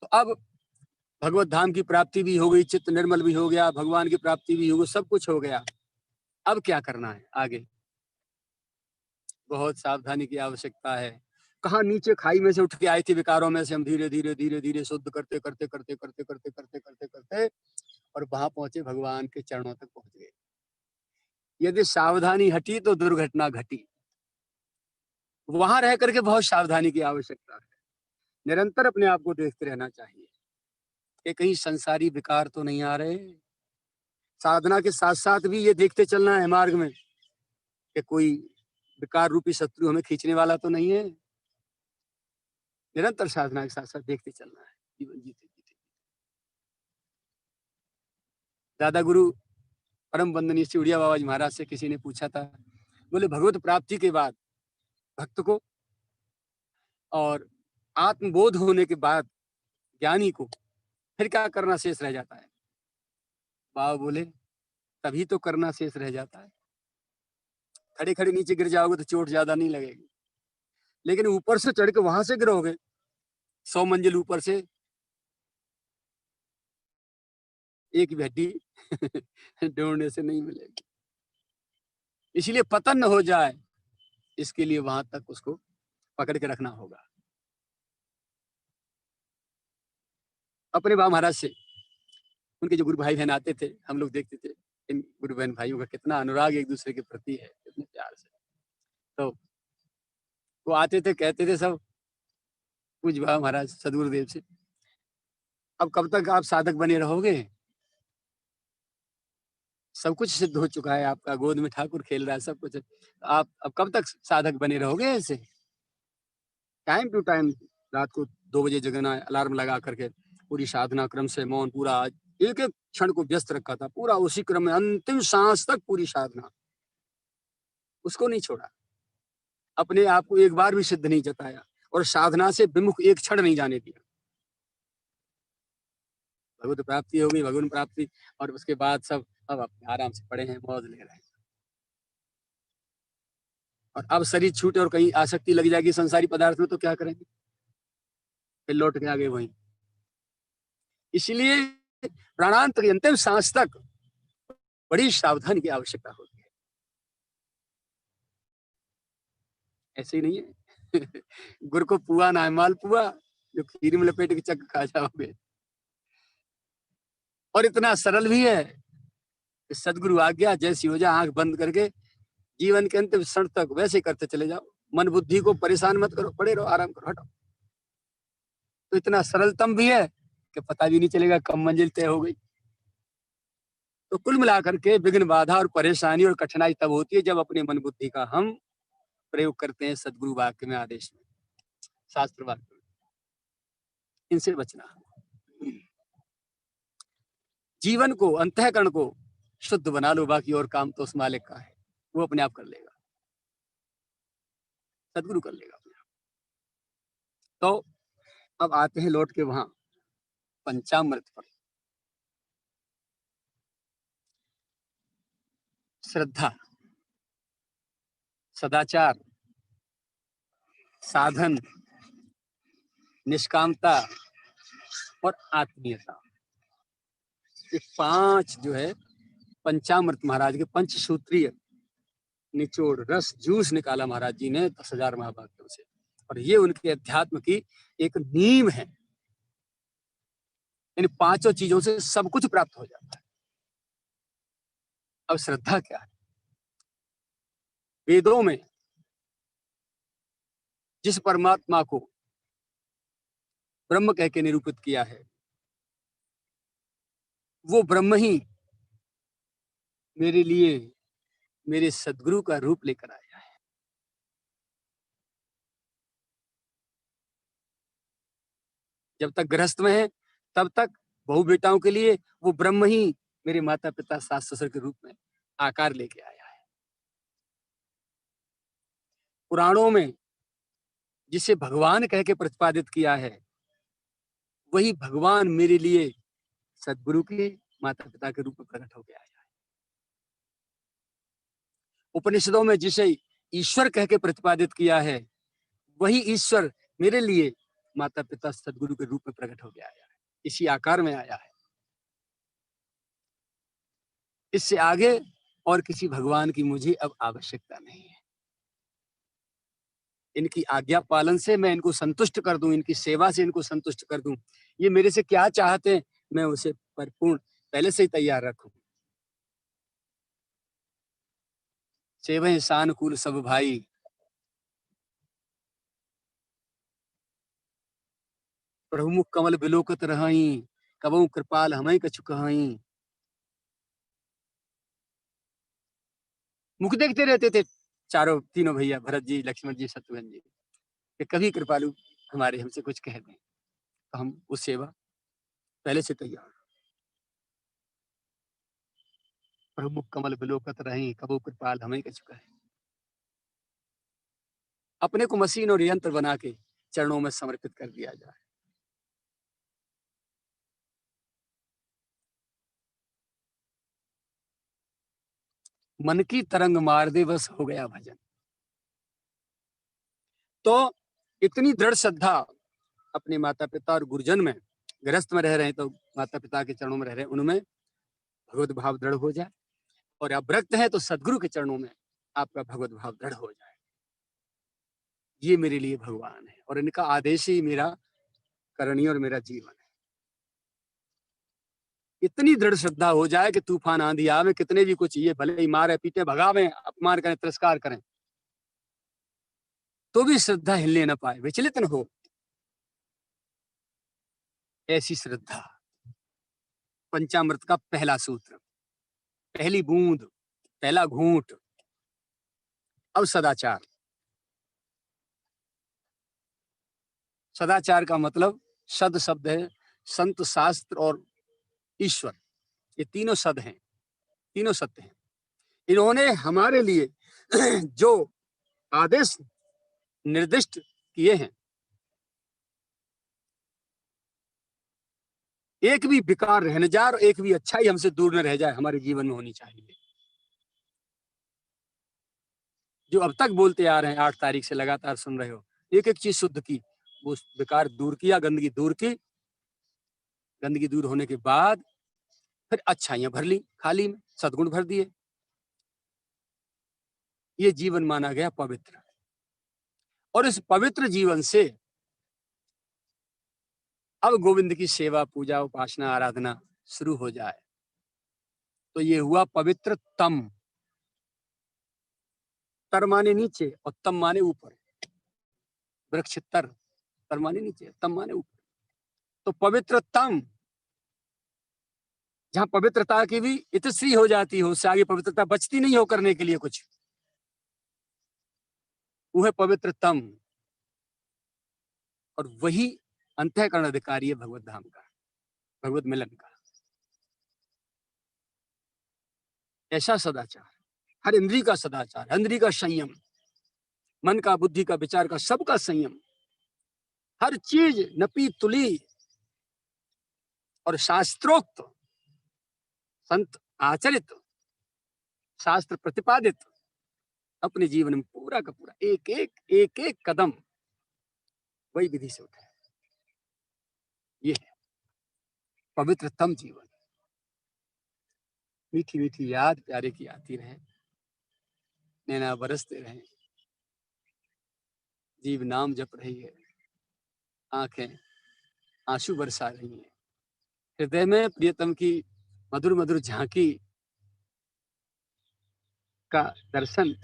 तो अब भगवत धाम की प्राप्ति भी हो गई, चित्त निर्मल भी हो गया, भगवान की प्राप्ति भी हो गई, सब कुछ हो गया। अब क्या करना है आगे, बहुत सावधानी की आवश्यकता है। कहाँ नीचे खाई में से उठ के आए थे विकारों में से, हम धीरे धीरे धीरे धीरे शुद्ध करते करते करते करते करते करते करते करते और वहां पहुंचे, भगवान के चरणों तक पहुंच गए। यदि सावधानी हटी तो दुर्घटना घटी। वहां रह करके बहुत सावधानी की आवश्यकता है। निरंतर अपने आप को देखते रहना चाहिए कि कहीं संसारी विकार तो नहीं आ रहे। साधना के साथ साथ भी ये देखते चलना है मार्ग में कि कोई विकार रूपी शत्रु हमें खींचने वाला तो नहीं है। निरंतर साधना के साथ साथ देखते चलना है, जीवन जीते जीते। दादा गुरु परम वंदनीय श्री उड़िया बाबा जी महाराज से किसी ने पूछा था, बोले भगवत प्राप्ति के बाद भक्त को और आत्मबोध होने के बाद ज्ञानी को फिर क्या करना शेष रह जाता है। बाबा बोले तभी तो करना शेष रह जाता है। खड़े खड़े नीचे गिर जाओगे तो चोट ज्यादा नहीं लगेगी, लेकिन ऊपर से चढ़ के वहां से गिरोगे 100 मंजिल ऊपर से, एक भी हड्डी ढूंढने से नहीं मिलेगी। इसलिए पतन न हो जाए, इसके लिए वहां तक उसको पकड़ के रखना होगा। अपने बाबा महाराज से उनके जो गुरु भाई बहन आते थे, हम लोग देखते थे इन गुरु बहन भाइयों का कितना अनुराग एक दूसरे के प्रति है, कितने प्यार से। तो वो आते थे, कहते थे सब पूज्य बाबा महाराज सदगुरुदेव से, अब कब तक आप साधक बने रहोगे, सब कुछ सिद्ध हो चुका है, आपका गोद में ठाकुर खेल रहा है, सब कुछ। आप अब कब तक साधक बने रहोगे ऐसे। टाइम टू टाइम रात को 2 बजे जगना, अलार्म लगा करके पूरी साधना क्रम से मौन, पूरा एक एक क्षण को व्यस्त रखा था, पूरा उसी क्रम में अंतिम सांस तक पूरी साधना, उसको नहीं छोड़ा। अपने आप को एक बार भी सिद्ध नहीं जताया और साधना से विमुख एक क्षण नहीं जाने दिया। भगवत प्राप्ति हो गई, भगवान प्राप्ति, और उसके बाद सब अब अपने आराम से पड़े हैं, मौज ले रहे हैं। और अब शरीर छूटे और कहीं आसक्ति लग जाएगी संसारी पदार्थ में तो क्या करेंगे, फिर लौट के आ गए वहीं। इसलिए प्राणांत की अंतिम सांस तक बड़ी सावधानी की आवश्यकता होती है। ऐसे ही नहीं है गुरु को पुआ ना है माल पुआ, जो खीर में लपेट के चक खा जाओगे। और इतना सरल भी है कि सदगुरु आज्ञा जैसी हो जाए, आंख बंद करके जीवन के अंतिम क्षण तक वैसे करते चले जाओ। मन बुद्धि को परेशान मत करो, पड़े रहो, आराम करो, हटो। तो इतना सरलतम भी है कि पता भी नहीं चलेगा कब मंजिल तय हो गई। तो कुल मिलाकर के विघ्न, बाधा और परेशानी और कठिनाई तब होती है जब अपने मन बुद्धि का हम प्रयोग करते हैं सदगुरु वाक्य में, आदेश में, शास्त्र वाक्य में। इनसे बचना। जीवन को, अंतःकरण को शुद्ध बना लो, बाकी और काम तो उस मालिक का है, वो अपने आप कर लेगा, सदगुरु कर लेगा अपने आप। तो अब आते हैं लौट के वहां पंचामृत पर। श्रद्धा, सदाचार, साधन, निष्कामता और आत्मीयता, ये 5 जो है पंचामृत महाराज के पंचसूत्रीय निचोड़, रस जूस निकाला महाराज जी ने 10,000 महावाक्यों से। और ये उनके अध्यात्म की एक नींव है। इन 5 चीजों से सब कुछ प्राप्त हो जाता है। अब श्रद्धा क्या है? वेदों में जिस परमात्मा को ब्रह्म कह के निरूपित किया है, वो ब्रह्म ही मेरे लिए मेरे सदगुरु का रूप लेकर आया है। जब तक गृहस्थ में है तब तक बहु बेटाओं के लिए वो ब्रह्म ही मेरे माता पिता सास ससुर के रूप में आकार लेके आया है। पुराणों में जिसे भगवान कह के प्रतिपादित किया है, वही भगवान मेरे लिए सदगुरु के माता पिता के रूप में प्रकट होकर आया है। उपनिषदों में जिसे ईश्वर कह के प्रतिपादित किया है, वही ईश्वर मेरे लिए माता पिता सदगुरु के रूप में प्रकट होकर आया है, इसी आकार में आया है। इससे आगे और किसी भगवान की मुझे अब आवश्यकता नहीं है। इनकी आज्ञा पालन से मैं इनको संतुष्ट कर दूं, इनकी सेवा से इनको संतुष्ट कर दूं। ये मेरे से क्या चाहते हैं, मैं उसे परिपूर्ण पहले से ही तैयार रखूं। सेवहि सानुकूल सब भाई, प्रभु मुख कमल बिलोकत रहई, कबहु कृपाल हमई कछु कहई। मुख देखते रहते थे तीनों भैया, भरत जी, लक्ष्मण जी, शत्रुघ्न जी, कि कभी कृपालु हमारे हमसे कुछ कह दें तो हम उस सेवा पहले से तैयार। प्रभु मुख कमल बिलोकत रही, कबहु कृपाल हमई कछु कहई। अपने को मशीन और यंत्र बना के चरणों में समर्पित कर दिया जाए। मन की तरंग मार दे, बस हो गया भजन। तो इतनी दृढ़ श्रद्धा अपने माता पिता और गुरुजन में, गृहस्थ में रह रहे हैं तो माता पिता के चरणों में रह रहे हैं, उनमें भगवत भाव दृढ़ हो जाए, और आप व्रत है तो सदगुरु के चरणों में आपका भगवत भाव दृढ़ हो जाए। ये मेरे लिए भगवान है और इनका आदेश ही मेरा करनी और मेरा जीवन है। इतनी दृढ़ श्रद्धा हो जाए कि तूफान आंधी आवे, कितने भी कुछ ये भले ही मारे पीटे भगावें, अपमान करें, तिरस्कार करें, तो भी श्रद्धा हिलने न पाए, विचलित न हो। ऐसी श्रद्धा पंचामृत का पहला सूत्र, पहली बूंद, पहला घूंट। अब सदाचार। सदाचार का मतलब सद शब्द है, संत, शास्त्र और ईश्वर, ये तीनों सद हैं, तीनों सत्य हैं। इन्होंने हमारे लिए जो आदेश निर्दिष्ट किए हैं, एक भी विकार रहने जाए और एक भी अच्छाई हमसे दूर न रह जाए, हमारे जीवन में होनी चाहिए। जो अब तक बोलते आ रहे हैं, 8 तारीख से लगातार सुन रहे हो, एक एक चीज शुद्ध की, वो विकार दूर किया, गंदगी दूर की, गंदगी दूर होने के बाद फिर अच्छाइयां भर ली, खाली में सद्गुण भर दिए। ये जीवन माना गया पवित्र, और इस पवित्र जीवन से अब गोविंद की सेवा, पूजा, उपासना, आराधना शुरू हो जाए तो ये हुआ पवित्र तम। तर माने नीचे और तम माने ऊपर। वृक्ष तर माने नीचे, तम माने ऊपर। तो पवित्र तम, जहां पवित्रता की भी इतश्री हो जाती हो, उससे आगे पवित्रता बचती नहीं हो करने के लिए कुछ, वो है पवित्र तम। और वही अंतःकरण अधिकारी है भगवत धाम का, भगवत मिलन का। ऐसा सदाचार, हर इंद्रिय का सदाचार, इंद्रिय का संयम, मन का, बुद्धि का, विचार का, सबका संयम, हर चीज नपी तुली और शास्त्रोक्त, संत आचरित, शास्त्र प्रतिपादित अपने जीवन में पूरा का पूरा एक एक कदम वही विधि से उठाए। ये है पवित्रतम जीवन। मीठी मीठी याद प्यारे की आती रहे, नैना बरसते रहे, जीव नाम जप रही है, आंखें आंसू बरसा रही हैं, हृदय में प्रियतम की मधुर मधुर झांकी का दर्शन,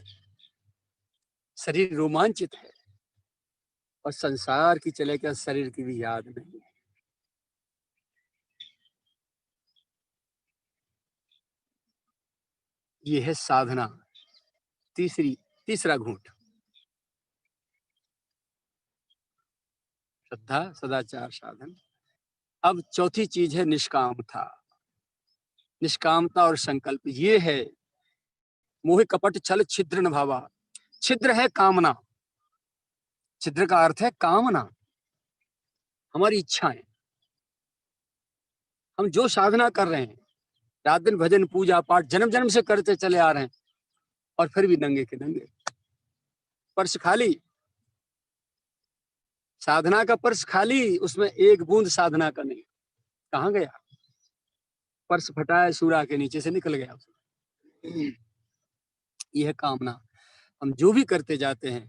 शरीर रोमांचित है और संसार की चले क्या शरीर की भी याद नहीं है। ये है साधना, तीसरा घूंट, श्रद्धा सदाचार साधन। अब चौथी चीज है निष्कामता। निष्कामता और संकल्प ये है मोह कपट छल छिद्र न भावा। छिद्र है कामना, छिद्र का अर्थ है कामना, हमारी इच्छाएं। हम जो साधना कर रहे हैं, रात दिन भजन पूजा पाठ जन्म जन्म से करते चले आ रहे हैं, और फिर भी नंगे के नंगे, पर्स खाली, साधना का पर्स खाली, उसमें एक बूंद साधना का नहीं। कहाँ गया? पर्स फटाए सूरा के नीचे से निकल गया। यह है कामना। हम जो भी करते जाते हैं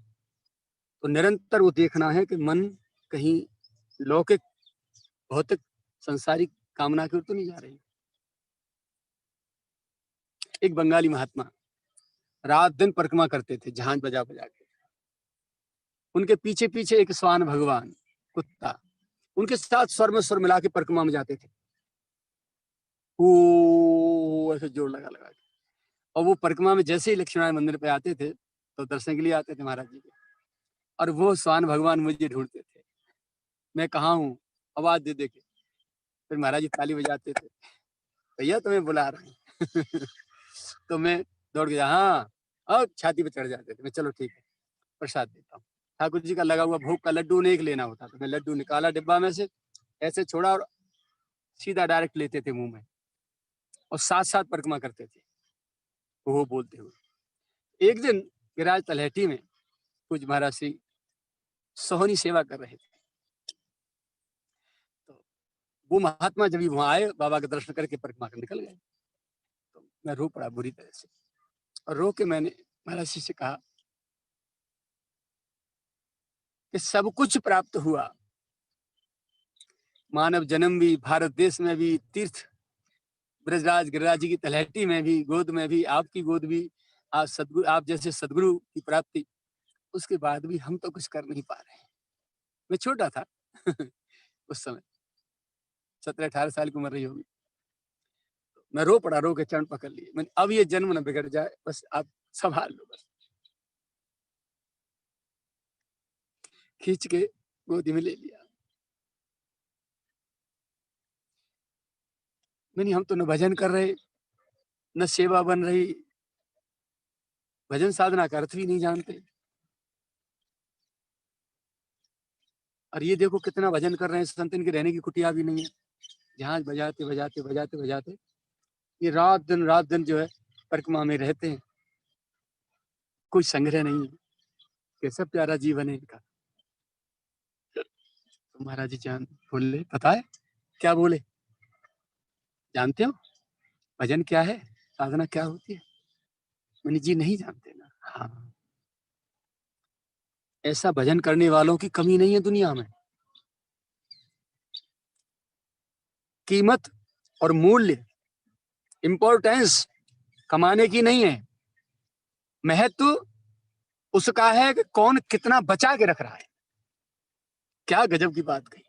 तो निरंतर वो देखना है कि मन कहीं लौकिक भौतिक सांसारिक कामना की ओर तो नहीं जा रही। एक बंगाली महात्मा रात दिन परिक्रमा करते थे जहाज बजा बजा के। उनके पीछे पीछे एक स्वान भगवान कुत्ता, उनके साथ स्वर में स्वर मिला के परिक्रमा में जाते थे, वो ऐसे जोर लगा लगा के। और वो परिक्रमा में जैसे ही लक्ष्मीनारायण मंदिर पे आते थे तो दर्शन के लिए आते थे महाराज जी के, और वो स्वान भगवान मुझे ढूंढते थे, मैं कहाँ हूँ, आवाज दे दे के। फिर महाराज जी ताली बजाते थे, भैया तुम्हें बुला रहे हैं। तो मैं दौड़ गया, हाँ, और छाती पे चढ़ जाते थे। मैं चलो ठीक है, प्रसाद देता हूँ। ठाकुर जी का लगा हुआ भोग का लड्डू नहीं लेना होता, तो मैं लड्डू निकाला डिब्बा में से, ऐसे छोड़ा और सीधा डायरेक्ट लेते थे मुंह में, और साथ साथ परिक्रमा करते थे वो बोलते हुए। एक दिन गिरिराज तलहटी में कुछ महाराज श्री सोहनी सेवा कर रहे थे, तो वो महात्मा जब वहां आए, बाबा के दर्शन करके परिक्रमा कर निकल गए, तो मैं रो पड़ा बुरी तरह से। और रो के मैंने महाराज श्री से कहा कि सब कुछ प्राप्त हुआ, मानव जन्म भी, भारत देश में भी, तीर्थ ब्रजराज गिरिराज जी की तलहटी में भी, गोद में भी, आपकी गोद भी, आप सदगुरु, आप जैसे सदगुरु की प्राप्ति, उसके बाद भी हम तो कुछ कर नहीं पा रहे हैं। मैं छोटा था उस समय 17-18 साल की उम्र रही होगी। मैं रो पड़ा, रो के चरण पकड़ लिए। मैंने अब ये जन्म न बिगड़ जाए, बस आप संभाल लो। बस खींच के गोदी में ले लिया। मैंने हम तो न भजन कर रहे, न सेवा बन रही, भजन साधना का अर्थ भी नहीं जानते। और ये देखो कितना भजन कर रहे हैं, संत इनके रहने की कुटिया भी नहीं है, जहाज बजाते बजाते बजाते बजाते ये रात दिन जो है परिक्रमा में रहते हैं, कोई संग्रह नहीं है। कैसा प्यारा जीवन है इनका। तो महाराज जी जान बोले, पता है क्या बोले? जानते हो भजन क्या है, साधना क्या होती है? मैंने जी नहीं जानते ना। हाँ, ऐसा भजन करने वालों की कमी नहीं है दुनिया में। कीमत और मूल्य, इंपॉर्टेंस कमाने की नहीं है, महत्व उसका है कि कौन कितना बचा के रख रहा है। क्या गजब की बात कही।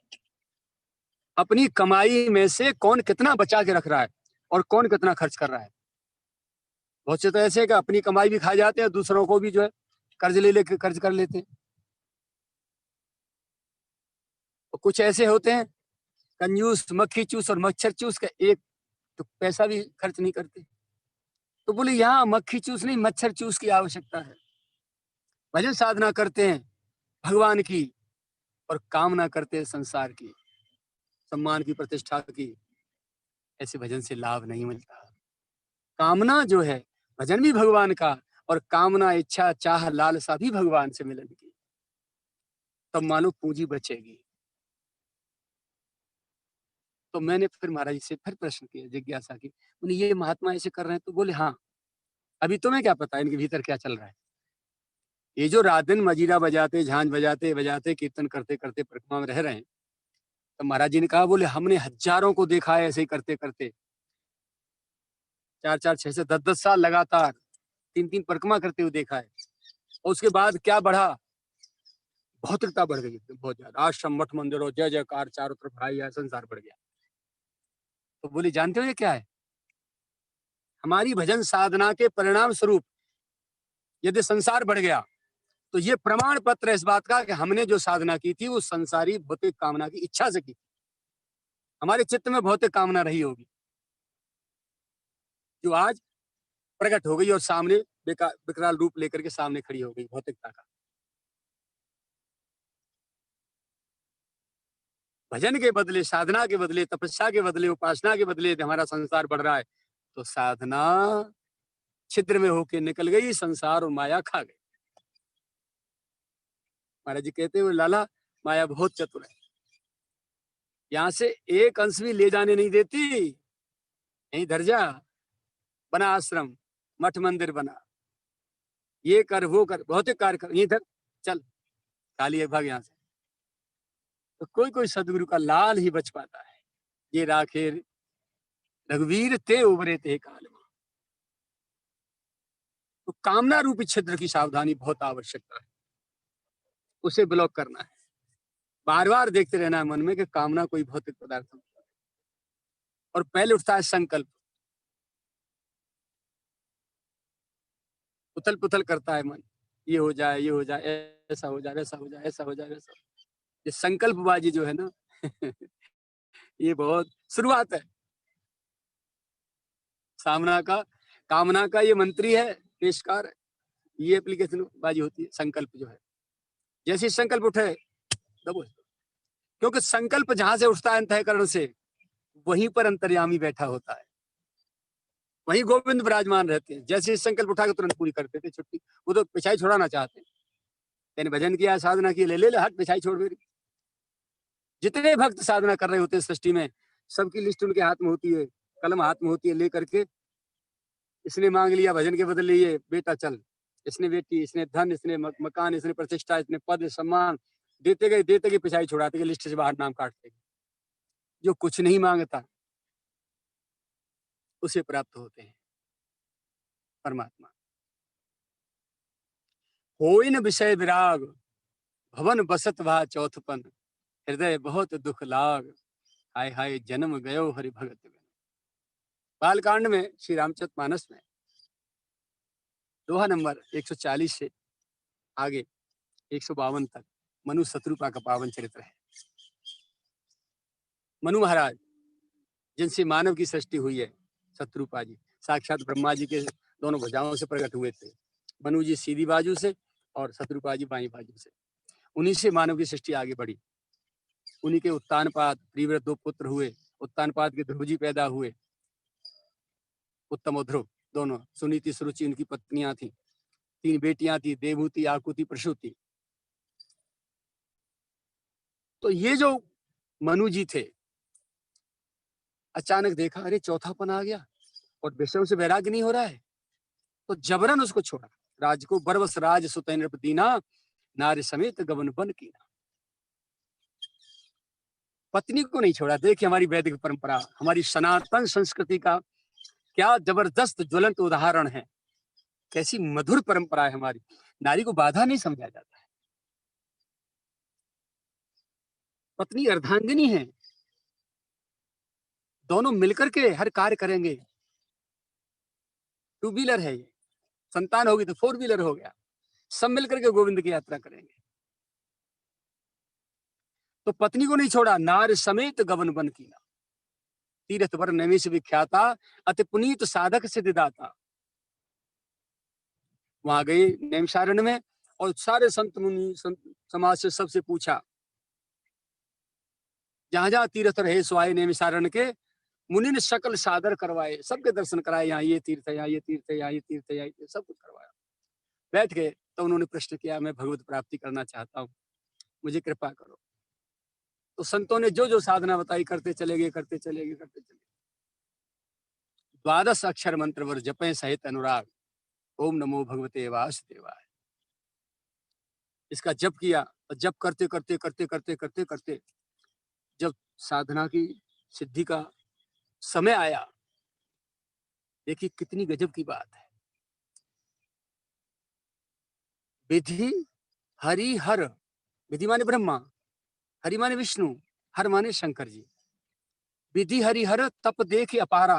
अपनी कमाई में से कौन कितना बचा के रख रहा है और कौन कितना खर्च कर रहा है। बहुत से तो ऐसे है कि अपनी कमाई भी खा जाते हैं, दूसरों को भी जो है कर्ज ले लेके कर्ज कर लेते हैं। और कुछ ऐसे होते हैं कंजूस, मक्खी चूस और मच्छर चूस का, एक तो पैसा भी खर्च नहीं करते। तो बोले यहाँ मक्खी चूस नहीं, मच्छर चूस की आवश्यकता है। भजन साधना करते हैं भगवान की और कामना करते हैं संसार की, सम्मान की, प्रतिष्ठा की। ऐसे भजन से लाभ नहीं मिलता। कामना जो है, भजन भी भगवान का और कामना, इच्छा, चाह, लालसा भी भगवान से मिलन की, तब मानो पूंजी बचेगी। तो मैंने फिर महाराज जी से फिर प्रश्न किया, जिज्ञासा की, बोले ये महात्मा ऐसे कर रहे हैं? तो बोले हाँ, अभी तुम्हें क्या पता इनके भीतर क्या चल रहा है। ये जो रात दिन मजीरा बजाते, झांझ बजाते बजाते, कीर्तन करते करते परिक्रमा में रह रहे हैं, तो महाराज जी ने कहा, बोले हमने हजारों को देखा है ऐसे ही करते करते, 4-4, 6 से 10-10 साल लगातार 3-3 परिक्रमा करते हुए देखा है। और उसके बाद क्या बढ़ा, भौतिकता बढ़ गई बहुत ज्यादा। आश्रम, मठ, मंदिरों, जय जयकार, चारों तरफ भाई है, संसार बढ़ गया। तो बोले जानते हो ये क्या है? हमारी भजन साधना के परिणाम स्वरूप यदि संसार बढ़ गया तो ये प्रमाण पत्र है इस बात का कि हमने जो साधना की थी वो संसारी भौतिक कामना की इच्छा से की। हमारे चित्त में भौतिक कामना रही होगी जो आज प्रकट हो गई और सामने विकराल रूप लेकर के सामने खड़ी हो गई भौतिकता का। भजन के बदले, साधना के बदले, तपस्या के बदले, उपासना के बदले हमारा संसार बढ़ रहा है, तो साधना छिद्र में होके निकल गई, संसार और माया खा गई। महाराज जी कहते हुए, लाला माया बहुत चतुर है, यहाँ से एक अंश भी ले जाने नहीं देती। यहीं धर जा, बना आश्रम, मठ मंदिर बना, ये कर वो कर, भौतिक कार्य कर, यहीं धर, चल खाली एक भाग यहाँ से। तो कोई कोई सदगुरु का लाल ही बच पाता है। ये राखे रघुवीर ते उबरे ते काल में। तो कामना रूपी छिद्र की सावधानी बहुत आवश्यकता है, उसे ब्लॉक करना है। बार बार देखते रहना है मन में कि कामना कोई भौतिक पदार्थ हो। और पहले उठता है संकल्प, उथल पुथल करता है मन, ये हो जाए, ये हो जाए, ऐसा हो जाए, वैसा हो जाए, ऐसा हो जाए, वैसा। ये संकल्पबाजी जो है ना ये बहुत शुरुआत है सामना का, कामना का ये मंत्री है, पेशकार है। ये एप्लीकेशन बाजी होती है संकल्प जो है। जैसे संकल्प उठे दबो, क्योंकि संकल्प जहां से उठता है अंतःकरण से, वहीं पर अंतर्यामी बैठा होता है, वहीं गोविंद विराजमान रहते हैं। जैसे संकल्प उठा के तुरंत पूरी कर देते छुट्टी। वो तो पिछाई छोड़ाना चाहते हैं, मैंने भजन किया, साधना की, ले ले हट पिछाई छोड़ मेरी। जितने भक्त साधना कर रहे होते हैं सृष्टि में, सबकी लिस्ट उनके हाथ में होती है, कलम हाथ में होती है, लेकर के इसने मांग लिया भजन के बदले ये बेटा चल, इसने बेटी, इसने धन, इसने मकान, इसने प्रतिष्ठा, इसने पद सम्मान, देते गए पिछाई छुड़ाते गए, लिस्ट से बाहर नाम काटते गए। जो कुछ नहीं मांगता उसे प्राप्त होते हैं परमात्मा। होई न विषय विराग, भवन बसत वहा चौथपन, हृदय बहुत दुख लाग, हाय हाय जन्म गयो हरि भगत बिन। बालकांड में श्री रामचरित मानस में दोहा नंबर 140 से आगे 152 तक मनु शत्रुपा का पावन चरित्र है। मनु महाराज जिनसे मानव की सृष्टि हुई है, शत्रुपा जी साक्षात ब्रह्मा जी के दोनों भुजाओं से प्रकट हुए थे। मनु जी सीधी बाजू से और शत्रुपा जी बाई बाजू से, उन्हीं से मानव की सृष्टि आगे बढ़ी। उन्हीं के उत्तानपाद प्रियव्रत 2 पुत्र हुए। उत्तानपाद के ध्रुव जी पैदा हुए, उत्तम और ध्रुव दोनों। सुनीति सुरुचि उनकी पत्नियां थी। 3 बेटियां थी, देवहूति, आकुति, प्रसूति। तो ये जो मनु जी थे, अचानक देखा अरे चौथापन आ गया और विषयों से वैराग्य नहीं हो रहा है, तो जबरन उसको छोड़ा। राज को बरबस राज सुतैन, नृप दीना, नारी समेत गवन बन कीना। पत्नी को नहीं छोड़ा। देखिए हमारी वैदिक परंपरा, हमारी सनातन संस्कृति का क्या जबरदस्त ज्वलंत उदाहरण है। कैसी मधुर परंपरा है हमारी। नारी को बाधा नहीं समझा जाता है। पत्नी अर्धांगिनी है, दोनों मिलकर के हर कार्य करेंगे। टू व्हीलर है ये, संतान होगी तो फोर व्हीलर हो गया, सब मिलकर के गोविंद की यात्रा करेंगे। तो पत्नी को नहीं छोड़ा, नार समेत गवन बन कीना, तीर्थ वर नैमिष विख्याता, अति पुनीत साधक सिद्धिदाता। वहां गए नैमिषारण्य में और सारे संत मुनि समाज से सबसे पूछा, जहां जहां तीर्थ रहे सो आए नैमिषारण्य के, मुनि ने सकल सादर करवाए, सबके दर्शन कराए। यहाँ ये तीर्थ है, यहाँ ये तीर्थ है, यहाँ ये तीर्थ है, यहाँ ये सब कुछ करवाया। बैठ गए तो उन्होंने प्रश्न किया, मैं भगवत प्राप्ति करना चाहता हूँ, मुझे कृपा करो। तो संतों ने जो जो साधना बताई करते चले गए, करते चले गए, करते चले गए। 12 अक्षर मंत्र वर जपे सहित अनुराग, ओम नमो भगवते वासुदेवाय। इसका जप किया और जप करते करते करते करते करते करते जब साधना की सिद्धि का समय आया, देखिए कितनी गजब की बात है। विधि हरि हर, विधि माने ब्रह्मा, हरि माने विष्णु, हर माने शंकर जी। विधि हरि हर तप देख अपारा,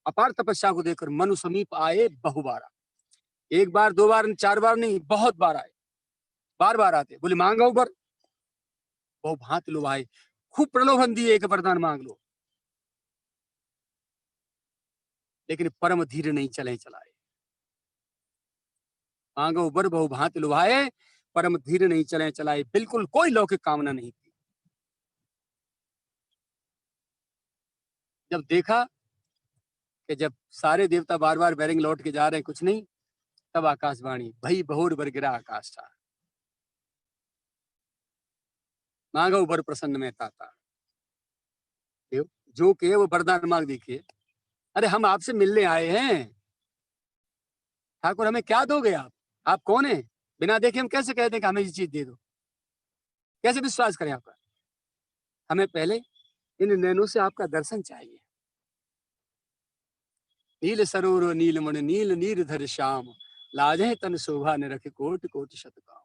अपार तपस्या को देखकर मनु समीप आए बहुबारा। एक बार दो बार चार बार नहीं, बहुत बार आए, बार बार आते। बोले मांगो वर, बहु भांत लुभाए, खूब प्रलोभन दिए, एक वरदान मांग लो। लेकिन परम धीर नहीं चले चलाए। मांगो वर बहु भांत लुभाए, परम धीर नहीं चले चलाए। बिल्कुल कोई लौकिक कामना नहीं थी। जब देखा कि जब सारे देवता बार बार बैरिंग लौट के जा रहे हैं, कुछ नहीं, तब आकाशवाणी, भई बहुर बर गिरा आकाश था, मांगो वर प्रसन्न में ताता। जो के वो वरदान मांग देखिए। अरे हम आपसे मिलने आए हैं ठाकुर, हमें क्या दोगे आप कौन है? बिना देखे हम कैसे कहते हैं कि हमें ये चीज दे दो? कैसे विश्वास करें आपका? हमें पहले इन नैनों से आपका दर्शन चाहिए। नील सरोवर नीलमणि नील नीरधर श्याम, लाजे तन शोभा ने रखे कोट कोट शतकाम।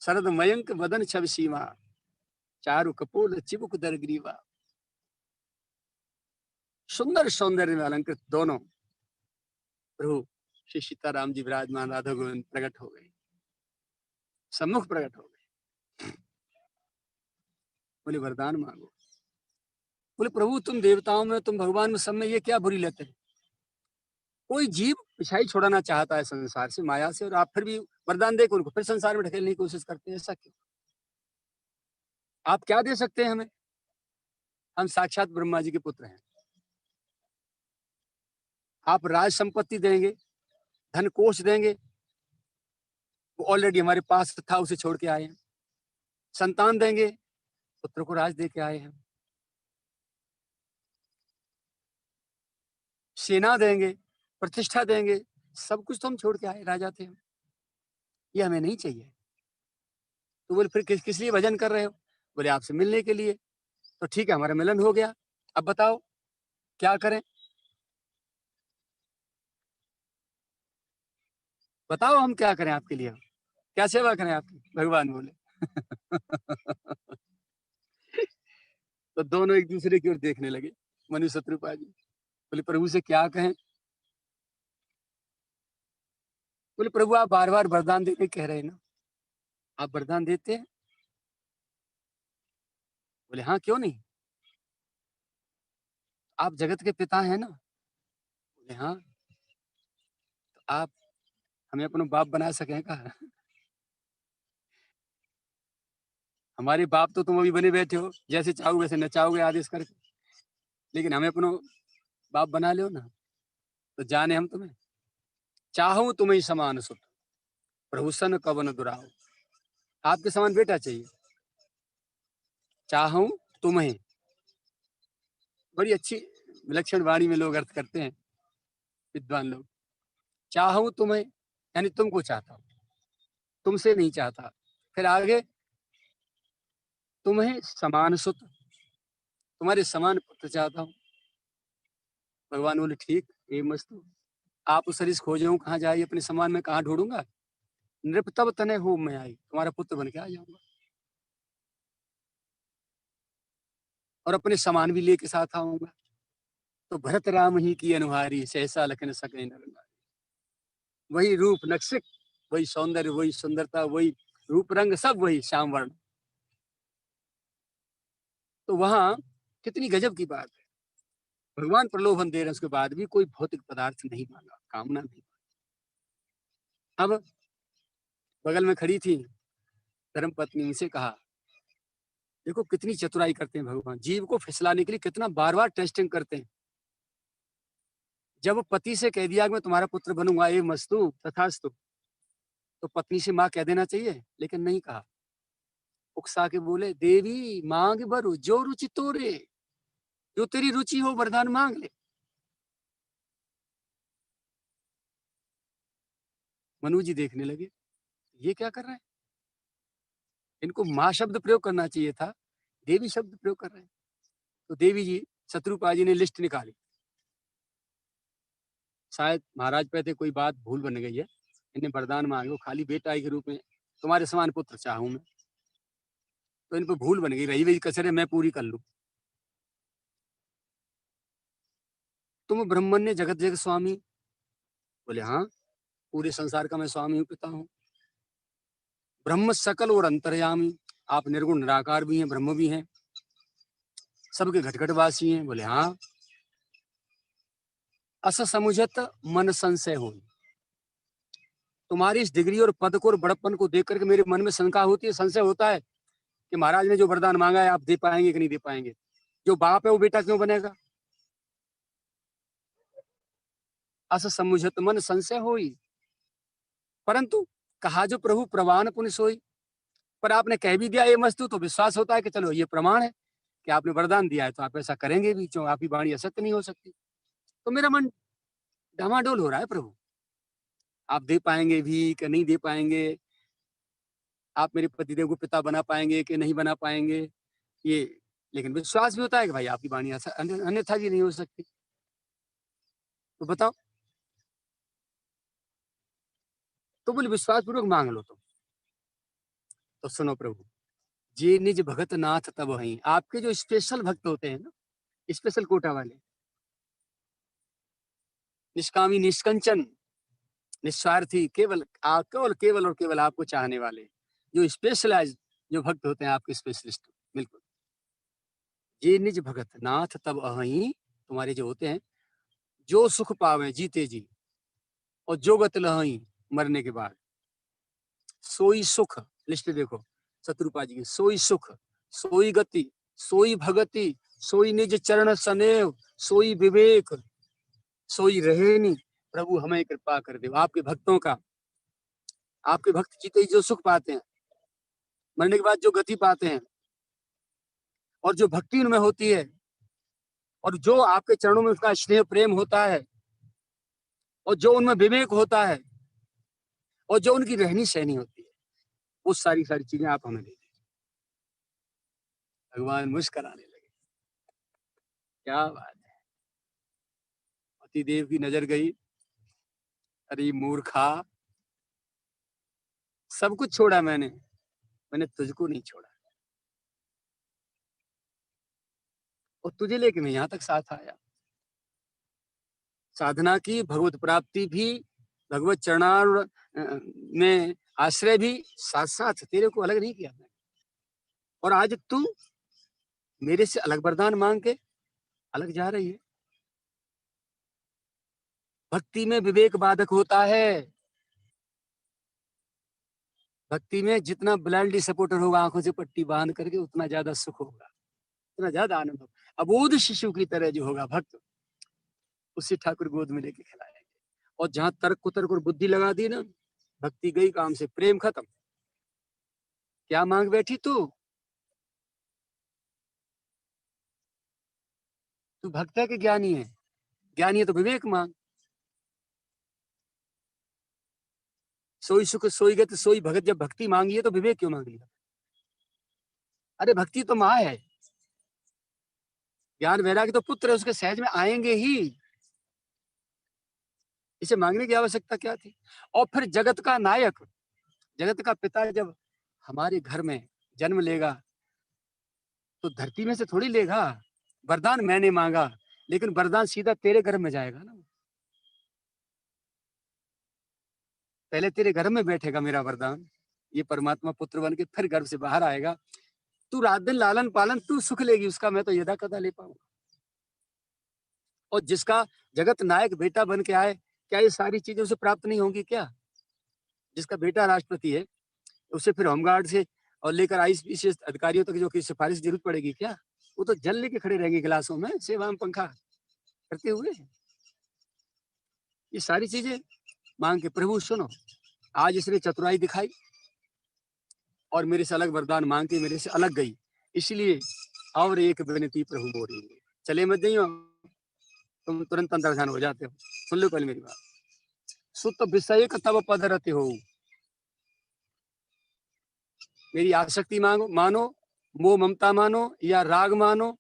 शरद मयंक वदन छवि सीमा, चारु कपोल चिबुक दर ग्रीवा। सुंदर सौंदर्य में अलंकृत दोनों प्रभु श्री सीताराम जी विराजमान राधा गोविंद प्रकट हो गए, सम्मुख प्रकट हो गए। बोले वरदान मांगो। बोले प्रभु तुम देवताओं में, तुम भगवान में, सब में ये क्या बुरी लत है? कोई जीव पिछाई छोड़ाना चाहता है संसार से, माया से, और आप फिर भी वरदान देकर उनको फिर संसार में ढकेलने की कोशिश करते हैं। ऐसा क्यों? आप क्या दे सकते हैं हमें? हम साक्षात ब्रह्मा जी के पुत्र हैं। आप राज संपत्ति देंगे, धन कोष देंगे, वो ऑलरेडी हमारे पास था, उसे छोड़ के आए हैं। संतान देंगे, पुत्र को राज दे के आए हैं। सेना देंगे, प्रतिष्ठा देंगे, सब कुछ तो हम छोड़ के आए, राजा थे हम। ये हमें नहीं चाहिए। तो बोले फिर किस लिए भजन कर रहे हो? बोले आपसे मिलने के लिए। तो ठीक है, हमारा मिलन हो गया, अब बताओ क्या करें? बताओ हम क्या करें आपके लिए, क्या सेवा करें आपकी? भगवान बोले। तो दोनों एक दूसरे की ओर देखने लगे, मनु शत्रुपा जी। बोले प्रभु से क्या कहें? बोले प्रभु आप बार बार वरदान देते कह रहे हैं ना, आप वरदान देते हैं? बोले हाँ, क्यों नहीं, आप जगत के पिता हैं ना। बोले हाँ, तो आप हमें अपना बाप बना सकें का? हमारे बाप तो तुम अभी बने बैठे हो, जैसे चाहो वैसे नचाओगे आदेश करके, लेकिन हमें अपनो बाप बना लो ना, तो जाने हम तुम्हें। चाहूं तुम्हें समान सुत, प्रभु सन कवन दुराओ। आपके समान बेटा चाहिए। चाहूं तुम्हें, बड़ी अच्छी विलक्षण वाणी में लोग अर्थ करते हैं विद्वान लोग। चाहूं तुम्हें यानी तुमको चाहता हूं, तुमसे नहीं चाहता। फिर आगे तुम्हें समान सुत, तुम्हारे समान पुत्र चाहता हूँ। भगवान बोले ठीक, ये मस्त, आप उस सरिस खोजो कहाँ जाइए, अपने समान में कहाँ ढूंढूंगा। नृप तब तने हो मैं आई, तुम्हारा पुत्र बन के आ जाऊंगा और अपने समान भी लेके साथ आऊंगा। तो भरत राम ही की अनुहारी, सहसा लखन सके नर नारी। वही रूप नक्सिक, वही सौंदर्य, वही सुंदरता, वही रूप रंग, सब वही श्याम वर्ण। तो वहां कितनी गजब की बात है, भगवान प्रलोभन दे रहे हैं, उसके बाद भी कोई भौतिक पदार्थ नहीं मांगा, कामना नहीं। अब बगल में खड़ी थी धर्म पत्नी, उनसे कहा, देखो कितनी चतुराई करते हैं भगवान, जीव को फिसलाने के लिए कितना बार बार टेस्टिंग करते हैं। जब पति से कह दिया कि मैं तुम्हारा पुत्र बनूंगा, ये मस्तु तथास्तु, तो पत्नी से माँ कह देना चाहिए, लेकिन नहीं कहा। उकसा के बोले, देवी मांग बरु जो रुचि तोरे, जो तेरी रुचि हो वरदान मांग ले। मनु जी देखने लगे, ये क्या कर रहे हैं, इनको माँ शब्द प्रयोग करना चाहिए था, देवी शब्द प्रयोग कर रहे हैं। तो देवी जी, शत्रुपा जी ने लिस्ट निकाली, शायद महाराज पे थे कोई बात भूल बन गई है, इन्हें वरदान मांगे, खाली बेटा के रूप में तुम्हारे समान पुत्र चाहूं मैं, तो इन पर भूल बन गई, रही वही कसरे मैं पूरी कर लूं। तुम ब्रह्मण्य जगत जगत स्वामी, बोले हाँ, पूरे संसार का मैं स्वामी हूँ, पिता हूँ। ब्रह्म सकल और अंतर्यामी, आप निर्गुण निराकार भी हैं, ब्रह्म भी हैं, सबके घटघटवासी हैं, बोले हाँ। अस समुझत मन संशय हो, तुम्हारी इस डिग्री और पद को और बड़प्पन को देख करके मेरे मन में शंका होती है, संशय होता है कि महाराज ने जो वरदान मांगा है आप दे पाएंगे कि नहीं दे पाएंगे। जो बाप है वो बेटा क्यों बनेगा। अस समुझत मन संशय होई, परंतु कहा जो प्रभु प्रमाण पुण्य सोई, पर आपने कह भी दिया ये मस्तु, तो विश्वास होता है कि चलो ये प्रमाण है कि आपने वरदान दिया है, तो आप ऐसा करेंगे भी, क्यों आपकी वाणी असत्य नहीं हो सकती। तो मेरा मन डामाडोल हो रहा है, प्रभु आप दे पाएंगे भी कि नहीं दे पाएंगे, आप मेरे पतिदेव को पिता बना पाएंगे कि नहीं बना पाएंगे, ये, लेकिन विश्वास भी होता है कि भाई आपकी वाणी अन्यथा भी नहीं हो सकती। तो बताओ, तो बोले विश्वास पूर्वक मांग लो तुम। तो सुनो प्रभु, जे निज भगत नाथ तब वही, आपके जो स्पेशल भक्त होते हैं ना, स्पेशल कोटा वाले, निष्कामी निष्कंचन निस्वार्थी, केवल केवल केवल और केवल आपको चाहने वाले, जो स्पेशलाइज जो भक्त होते हैं आपके स्पेशलिस्ट, बिल्कुल। ये निज भगत नाथ तब अहि, तुम्हारे जो होते हैं, जो सुख पावे जीते जी, और जो गत लहई मरने के बाद, सोई सुख, लिस्ट देखो शत्रुपा जी की, सोई सुख, सोई गति, सोई भगति, सोई निज चरण सनेव, सोई विवेक, सोई रहे नहीं। प्रभु हमें कृपा कर दे, आपके भक्तों का, आपके भक्त जीते ही जो सुख पाते हैं, मरने के बाद जो गति पाते हैं, और जो भक्ति उनमें होती है, और जो आपके चरणों में उसका स्नेह प्रेम होता है, और जो उनमें विवेक होता है, और जो उनकी रहनी सहनी होती है, वो सारी सारी चीजें आप हमें दे दीजिए। भगवान मुस्कुराने लगे, क्या बात है। पतिदेव की नजर गई, अरे मूर्खा, सब कुछ छोड़ा मैंने तुझको नहीं छोड़ा, और तुझे लेके मैं यहाँ तक साथ आया। साधना की, भगवत प्राप्ति भी, भगवत चरणार में आश्रय भी, साथ साथ तेरे को अलग नहीं किया मैंने। और आज तू मेरे से अलग वरदान मांग के अलग जा रही है। भक्ति में विवेक बाधक होता है, भक्ति में जितना ब्लाइंडली सपोर्टर होगा आंखों से पट्टी बांध करके, उतना ज्यादा सुख होगा, उतना ज्यादा आनंद होगा। अबोध शिशु की तरह जो होगा भक्त, उसे ठाकुर गोद में लेके खिलाएंगे। और जहां तर्क कुतर्क और बुद्धि लगा दी ना, भक्ति गई काम से, प्रेम खत्म। क्या मांग बैठी तू भक्त है कि ज्ञानी है, ज्ञानी है तो विवेक मांग। सोई सुख सोई गति सोई भगत, जब भक्ति मांगी है तो विवेक क्यों मांग लिया। अरे भक्ति तो माँ है, ज्ञान वैराग्य तो पुत्र है, उसके सहज में आएंगे ही। इसे मांगने की आवश्यकता क्या थी? और फिर जगत का नायक, जगत का पिता जब हमारे घर में जन्म लेगा तो धरती में से थोड़ी लेगा। वरदान मैंने मांगा, लेकिन वरदान सीधा तेरे घर में जाएगा ना। पहले तेरे घर में बैठेगा मेरा वरदान, ये परमात्मा पुत्र बन के फिर गर्भ से बाहर आएगा। तू रात दिन लालन पालन तू सुख लेगी उसका, मैं तो यदा कदा ले पाऊंगा। और जिसका जगत नायक बेटा बन के आए, क्या ये सारी चीजें उसे प्राप्त नहीं होंगी क्या? जिसका बेटा राष्ट्रपति है, उसे फिर होमगार्ड से और लेकर आईपीएस अधिकारियों तक जो की सिफारिश की जरूरत पड़ेगी क्या? वो तो जल लेके खड़े रहेंगे गिलासों में सेवा में पंखा करते हुए। ये सारी चीजें मांग के प्रभु सुनो, आज इसने चतुराई दिखाई और मेरे से अलग वरदान मांग के मेरे से अलग गई, इसलिए और एक विनती प्रभु मोरी। चले मत जाइयो, तुम तुरंत अंतर्धान हो जाते हो। सुन लो पहले मेरी बात। सुत विषय तब पद रहते हो, मेरी आसक्ति मांगो मानो, मोह ममता मानो, या राग मानो,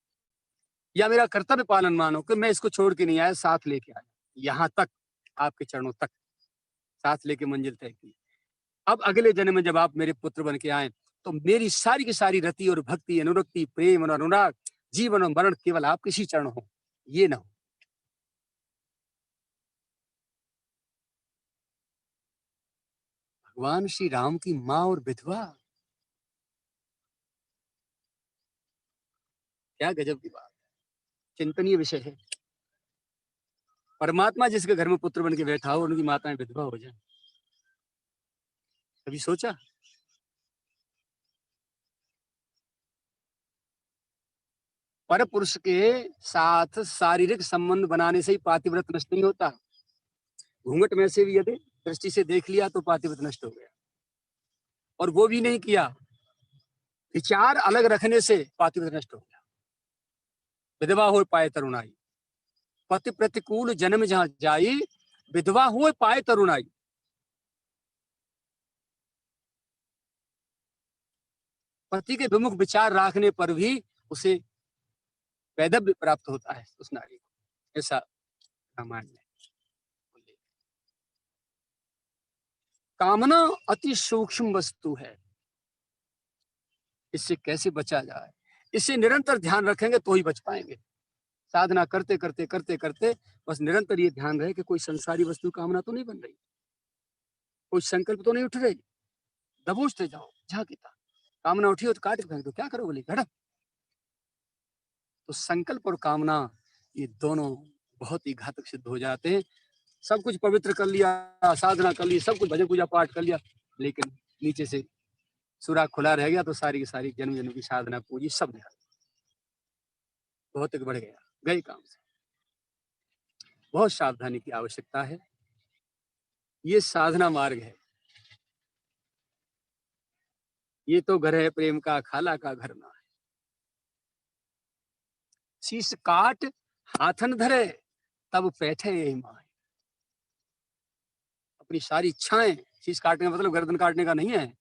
या मेरा कर्तव्य पालन मानो कि मैं इसको छोड़ के नहीं आया, साथ लेके आया यहाँ तक, आपके चरणों तक साथ लेके मंजिल तय की। अब अगले जन्म में जब आप मेरे पुत्र बन के आए तो मेरी सारी की सारी रति और भक्ति, अनुरक्ति, प्रेम और अनुराग, जीवन और मरण केवल आप किसी चरण हो, ये ना हो। भगवान श्री राम की माँ और विधवा, क्या गजब की बात, चिंतनीय विषय है। परमात्मा जिसके घर में पुत्र बन के बैठा हो, उनकी माताएं विधवा हो जाए, कभी सोचा? पर पुरुष के साथ शारीरिक संबंध बनाने से ही पातिव्रत नष्ट नहीं होता। घूंघट में से भी यदि दृष्टि से देख लिया तो पातिव्रत नष्ट हो गया, और वो भी नहीं किया, विचार अलग रखने से पातिव्रत नष्ट हो गया। विधवा हो पाए तरुणाई, पति प्रतिकूल जन्म जहां जाई, विधवा हो पाए तरुणाई। पति के विमुख विचार रखने पर भी उसे वैधव्य प्राप्त होता है उस नारी को, ऐसा रामायण में। कामना अति सूक्ष्म वस्तु है, इससे कैसे बचा जाए, इससे निरंतर ध्यान रखेंगे तो ही बच पाएंगे। साधना करते करते करते करते बस निरंतर ये ध्यान रहे कि कोई संसारी वस्तु कामना तो नहीं बन रही, कोई संकल्प तो नहीं उठ रही। दबोचते जाओ झांकीता, कामना उठी हो तो काट के फेंक दो, क्या करो बोले घड़ा। तो संकल्प और कामना ये दोनों बहुत ही घातक सिद्ध हो जाते हैं। सब कुछ पवित्र कर लिया, साधना कर ली, सब कुछ भजन पूजा पाठ कर लिया, लेकिन नीचे से सुराग खुला रह गया तो सारी की सारी जन्म जन्म की साधना पूजी सब निकल, बहुत बढ़ गया, गए काम से। बहुत सावधानी की आवश्यकता है, ये साधना मार्ग है। ये तो घर है प्रेम का, खाला का घर ना है। शीश काट हाथन धरे, तब बैठे यही माए। अपनी सारी इच्छाएं, शीश काटने का मतलब गर्दन काटने का नहीं है,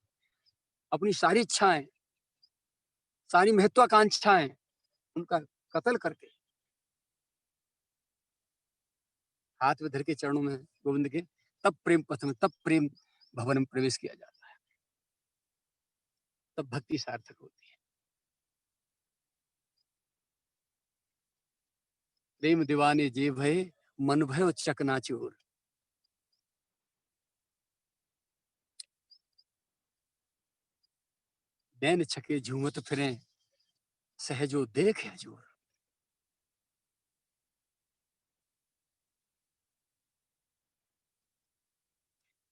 अपनी सारी इच्छाएं, सारी महत्वाकांक्षाएं, उनका कत्ल करके हाथ में धर के चरणों में गोविंद के, तब प्रेम पथ में, तब प्रेम भवन में प्रवेश किया जाता है, तब भक्ति सार्थक होती है। प्रेम दीवाने जे भय, मन भयो चकनाचूर। नैन छके झूमत फिरे, सहजो देख हजूर।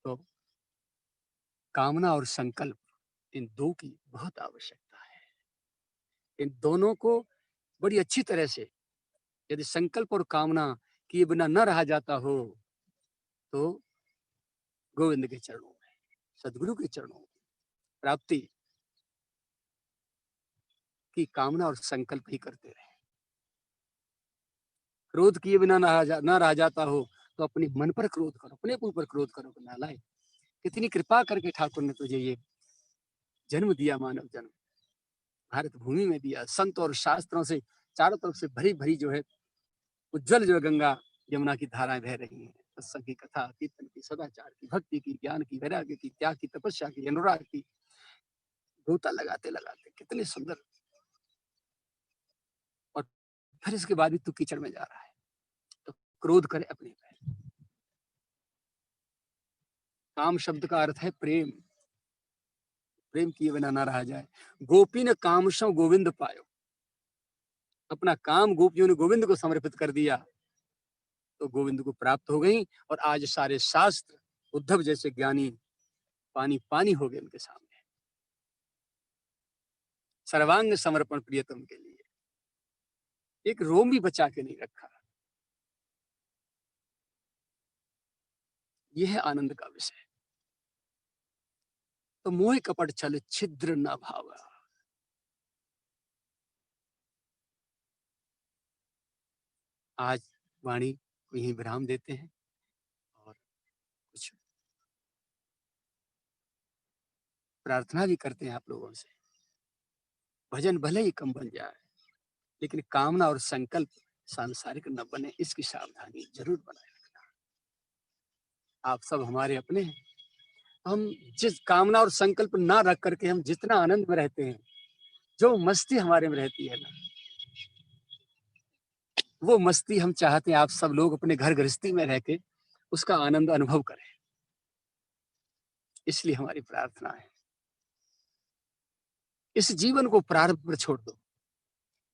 तो कामना और संकल्प, इन दो की बहुत आवश्यकता है। इन दोनों को बड़ी अच्छी तरह से यदि संकल्प और कामना किए बिना न रहा जाता हो तो गोविंद के चरणों में, सदगुरु के चरणों में प्राप्ति की कामना और संकल्प ही करते रहे। क्रोध किए बिना न रह जाता हो तो अपने मन पर क्रोध करो, अपने ऊपर क्रोध करो। नालाय, कितनी कृपा करके ठाकुर ने तुझे ये जन्म दिया, मानव जन्म, भारत भूमि में दिया। संत और शास्त्रों से चारों तरफ से भरी भरी जो है उज्जवल जो गंगा यमुना की धाराएं बह रही हैं। सत्संग की, कथा कीर्तन की, सदाचार की, भक्ति की, ज्ञान की, वैराग्य की, त्याग की, तपस्या की, अनुराग की, गोता लगाते लगाते कितने सुंदर। और फिर इसके बाद भी तू कीचड़ में जा रहा है, तो क्रोध करे अपने पे। काम शब्द का अर्थ है प्रेम, प्रेम किए बिना ना रहा जाए। गोपी ने कामशो गोविंद पायो, अपना काम गोपियों ने गोविंद को समर्पित कर दिया तो गोविंद को प्राप्त हो गई। और आज सारे शास्त्र उद्धव जैसे ज्ञानी पानी पानी हो गए उनके सामने। सर्वांग समर्पण प्रियतम के लिए, एक रोम भी बचा के नहीं रखा। यह है आनंद का विषय। तो मोह कपट छल छिद्र न भावा। आज वाणी को यही विराम देते हैं और कुछ प्रार्थना भी करते हैं आप लोगों से। भजन भले ही कम बन जाए, लेकिन कामना और संकल्प सांसारिक न बने, इसकी सावधानी जरूर बनाए रखना। आप सब हमारे अपने हैं। हम जिस कामना और संकल्प ना रख करके हम जितना आनंद में रहते हैं, जो मस्ती हमारे में रहती है ना, वो मस्ती हम चाहते हैं आप सब लोग अपने घर गृहस्थी में रह के उसका आनंद अनुभव करें। इसलिए हमारी प्रार्थना है, इस जीवन को प्रारंभ पर छोड़ दो,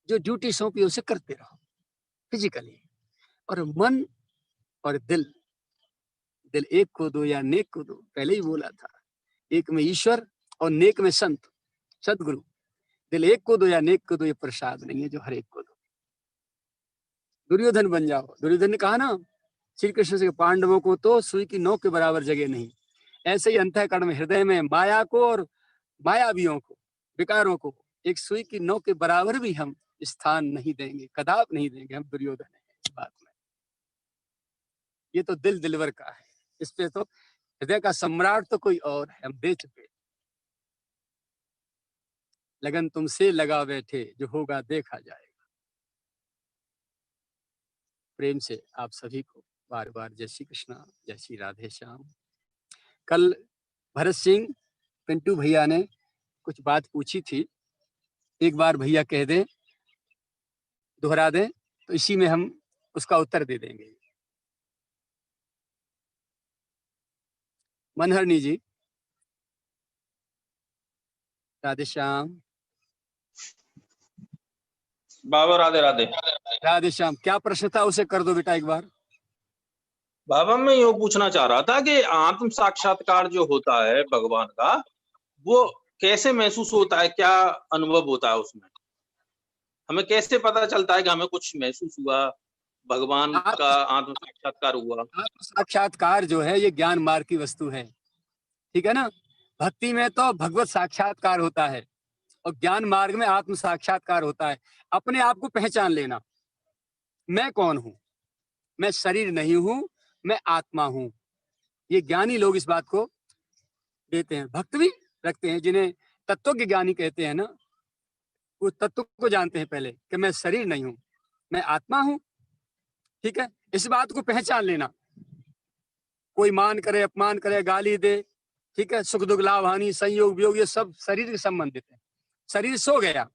जो ड्यूटी सौंपी उसे करते रहो फिजिकली। और मन और दिल, दिल एक को दो या नेक को दो, पहले ही बोला था। एक में ईश्वर और नेक में संत सदगुरु। दिल एक को दो या नेक को दो, ये प्रसाद नहीं है जो हर एक को दो। दुर्योधन बन जाओ। दुर्योधन ने कहा ना श्री कृष्ण से, पांडवों को तो सुई की नोक के बराबर जगह नहीं। ऐसे ही अंतःकरण में, हृदय में माया को और मायावियों को, विकारों को एक सुई की नोक के बराबर भी हम स्थान नहीं देंगे, कदाप नहीं देंगे। हम दुर्योधन है इस बात में। ये तो दिल दिलवर का है, इस पे तो हृदय का सम्राट तो कोई और है, हम दे चुके। लगन तुमसे लगा बैठे, जो होगा देखा जाएगा। प्रेम से आप सभी को बार बार जय श्री कृष्णा, जय श्री राधे श्याम। कल भरत सिंह पिंटू भैया ने कुछ बात पूछी थी, एक बार भैया कह दें, दोहरा दें, तो इसी में हम उसका उत्तर दे देंगे। मनहरनी जी, राधे श्याम। बाबा राधे राधे। राधे श्याम, क्या प्रश्न था उसे कर दो बेटा एक बार। बाबा मैं ये पूछना चाह रहा था कि आत्म साक्षात्कार जो होता है भगवान का, वो कैसे महसूस होता है, क्या अनुभव होता है उसमें? हमें कैसे पता चलता है कि हमें कुछ महसूस हुआ, भगवान का आत्म साक्षात्कार हुआ? आत्म साक्षात्कार जो है ये ज्ञान मार्ग की वस्तु है, ठीक है ना। भक्ति में तो भगवत साक्षात्कार होता है और ज्ञान मार्ग में आत्म साक्षात्कार होता है। अपने आप को पहचान लेना, मैं कौन हूं, मैं शरीर नहीं हूं, मैं आत्मा हूं। ये ज्ञानी लोग इस बात को देते हैं, भक्त भी रखते हैं, जिन्हें तत्व के ज्ञानी कहते हैं ना, वो तत्व को जानते हैं पहले कि मैं शरीर नहीं हूं, मैं आत्मा हूं। ठीक है, इस बात को पहचान लेना। कोई मान करे, अपमान करे, गाली दे, ठीक है, सुख दुख लाभ हानि संयोग वियोग, ये सब शरीर से संबंधित है। शरीर सो गया,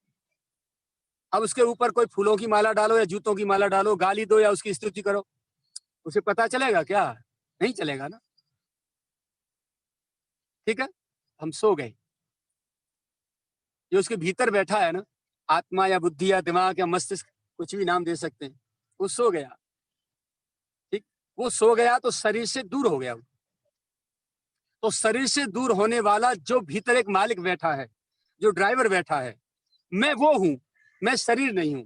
अब उसके ऊपर कोई फूलों की माला डालो या जूतों की माला डालो, गाली दो या उसकी स्तुति करो, उसे पता चलेगा क्या? नहीं चलेगा ना। ठीक है, हम सो गए। जो उसके भीतर बैठा है ना, आत्मा या बुद्धि या दिमाग या मस्तिष्क, कुछ भी नाम दे सकते हैं, वो सो गया। ठीक, वो सो गया तो शरीर से दूर हो गया। तो शरीर से दूर होने वाला जो भीतर एक मालिक बैठा है, जो ड्राइवर बैठा है, मैं वो हूं, मैं शरीर नहीं हूं।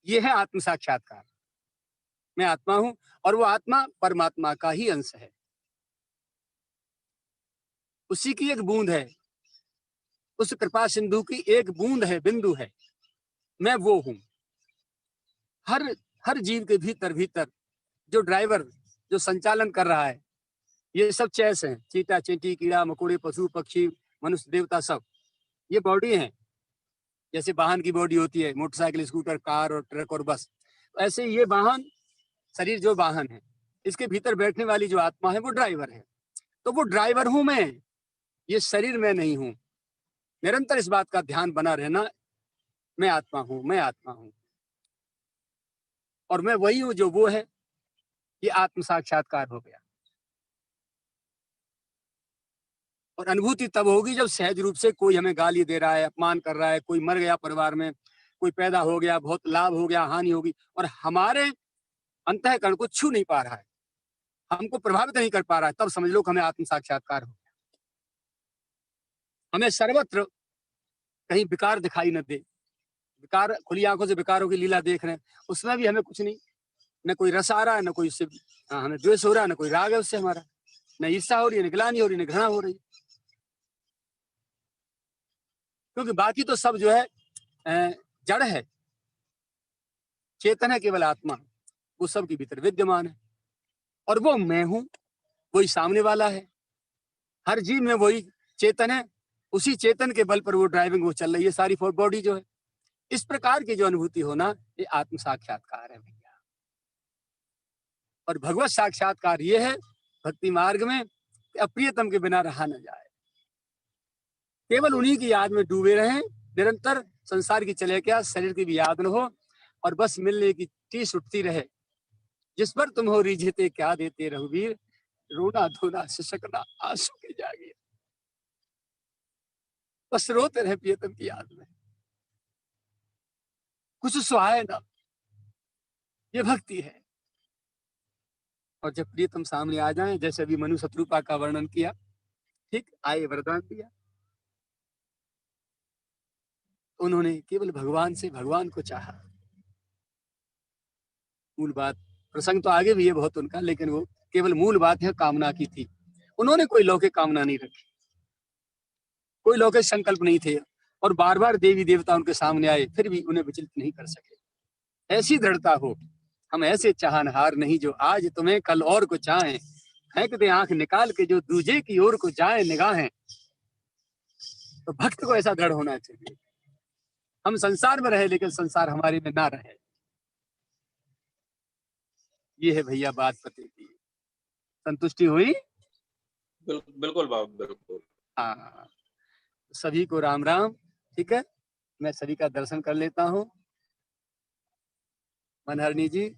ये है आत्म साक्षात्कार। मैं आत्मा हूं और वो आत्मा परमात्मा का ही अंश है, उसी की एक बूंद है, उस कृपा सिंधु की एक बूंद है, बिंदु है। मैं वो हूं। हर हर जीव के भीतर भीतर जो ड्राइवर, जो संचालन कर रहा है, ये सब चैस हैं, चींटा चींटी कीड़ा मकोड़े पशु पक्षी मनुष्य देवता सब। ये बॉडी है, जैसे वाहन की बॉडी होती है, मोटरसाइकिल, स्कूटर, कार और ट्रक और बस, ऐसे ये वाहन, शरीर जो वाहन है, इसके भीतर बैठने वाली जो आत्मा है वो ड्राइवर है। तो वो ड्राइवर हूं मैं, ये शरीर में नहीं हूं। निरंतर इस बात का ध्यान बना रहना, मैं आत्मा हूं, मैं आत्मा हूं, और मैं वही हूं जो वो है। ये आत्म साक्षात्कार हो गया। और अनुभूति तब होगी जब सहज रूप से कोई हमें गाली दे रहा है, अपमान कर रहा है, कोई मर गया परिवार में, कोई पैदा हो गया, बहुत लाभ हो गया, हानि होगी, और हमारे अंतःकरण को छू नहीं पा रहा है, हमको प्रभावित नहीं कर पा रहा है, तब समझ लो कि हमें आत्म साक्षात्कार हो। हमें सर्वत्र कहीं विकार दिखाई न दे, विकार, खुली आंखों से विकारों की लीला देख रहे हैं, उसमें भी हमें कुछ नहीं, न कोई रस आ रहा है, न कोई उससे हमें द्वेष हो रहा है, न कोई राग है उससे हमारा, न ईर्ष्या हो रही है, न ग्लानि हो रही है, न घृणा हो रही है। क्योंकि बाकी तो सब जो है जड़ है, चेतन है केवल आत्मा, वो सबके भीतर विद्यमान है, और वो मैं हूं, वही सामने वाला है। हर जीव में वही चेतन है, उसी चेतन के बल पर वो ड्राइविंग वो चल रही है सारी बॉडी जो है। इस प्रकार की जो अनुभूति होना, ये आत्म साक्षात्कार है भैया। और भगवत साक्षात्कार ये है भक्ति मार्ग में कि अप्रियतम के बिना रहा न जाए, केवल उन्हीं की याद में डूबे रहें, निरंतर संसार की चले क्या, शरीर की भी याद न हो, और बस मिलने की टीस उठती रहे। जिस पर तुम हो रिझते क्या देते रघुवीर, रोना धोना सिसकना आंसू की जागीर। बस रोते रहे प्रियतम की याद में, कुछ सुहाए ना, ये भक्ति है। और जब प्रियतम सामने आ जाए, जैसे अभी मनु शत्रुपा का वर्णन किया, ठीक आए वरदान दिया, उन्होंने केवल भगवान से भगवान को चाहा। मूल बात, प्रसंग तो आगे भी है बहुत उनका, लेकिन वो केवल मूल बात है कामना की थी। उन्होंने कोई लौकिक कामना नहीं रखी, कोई लौकिक संकल्प नहीं थे, और बार बार देवी देवता उनके सामने आए, फिर भी उन्हें विचलित नहीं कर सके। ऐसी दृढ़ता हो, हम ऐसे चाहनहार नहीं जो आज तुम्हें कल और को चाहें, फेंक दे आंख निकाल के जो दूजे की ओर को जाए निगाहें। तो भक्त को ऐसा दृढ़ होना चाहिए, हम संसार में रहे लेकिन संसार हमारे में ना रहे। ये है भैया बात पते की। संतुष्टि हुई? बिल्कुल बाबा, बिल्कुल। हाँ, सभी को राम राम। ठीक है, मैं सभी का दर्शन कर लेता हूँ। मनहरणी जी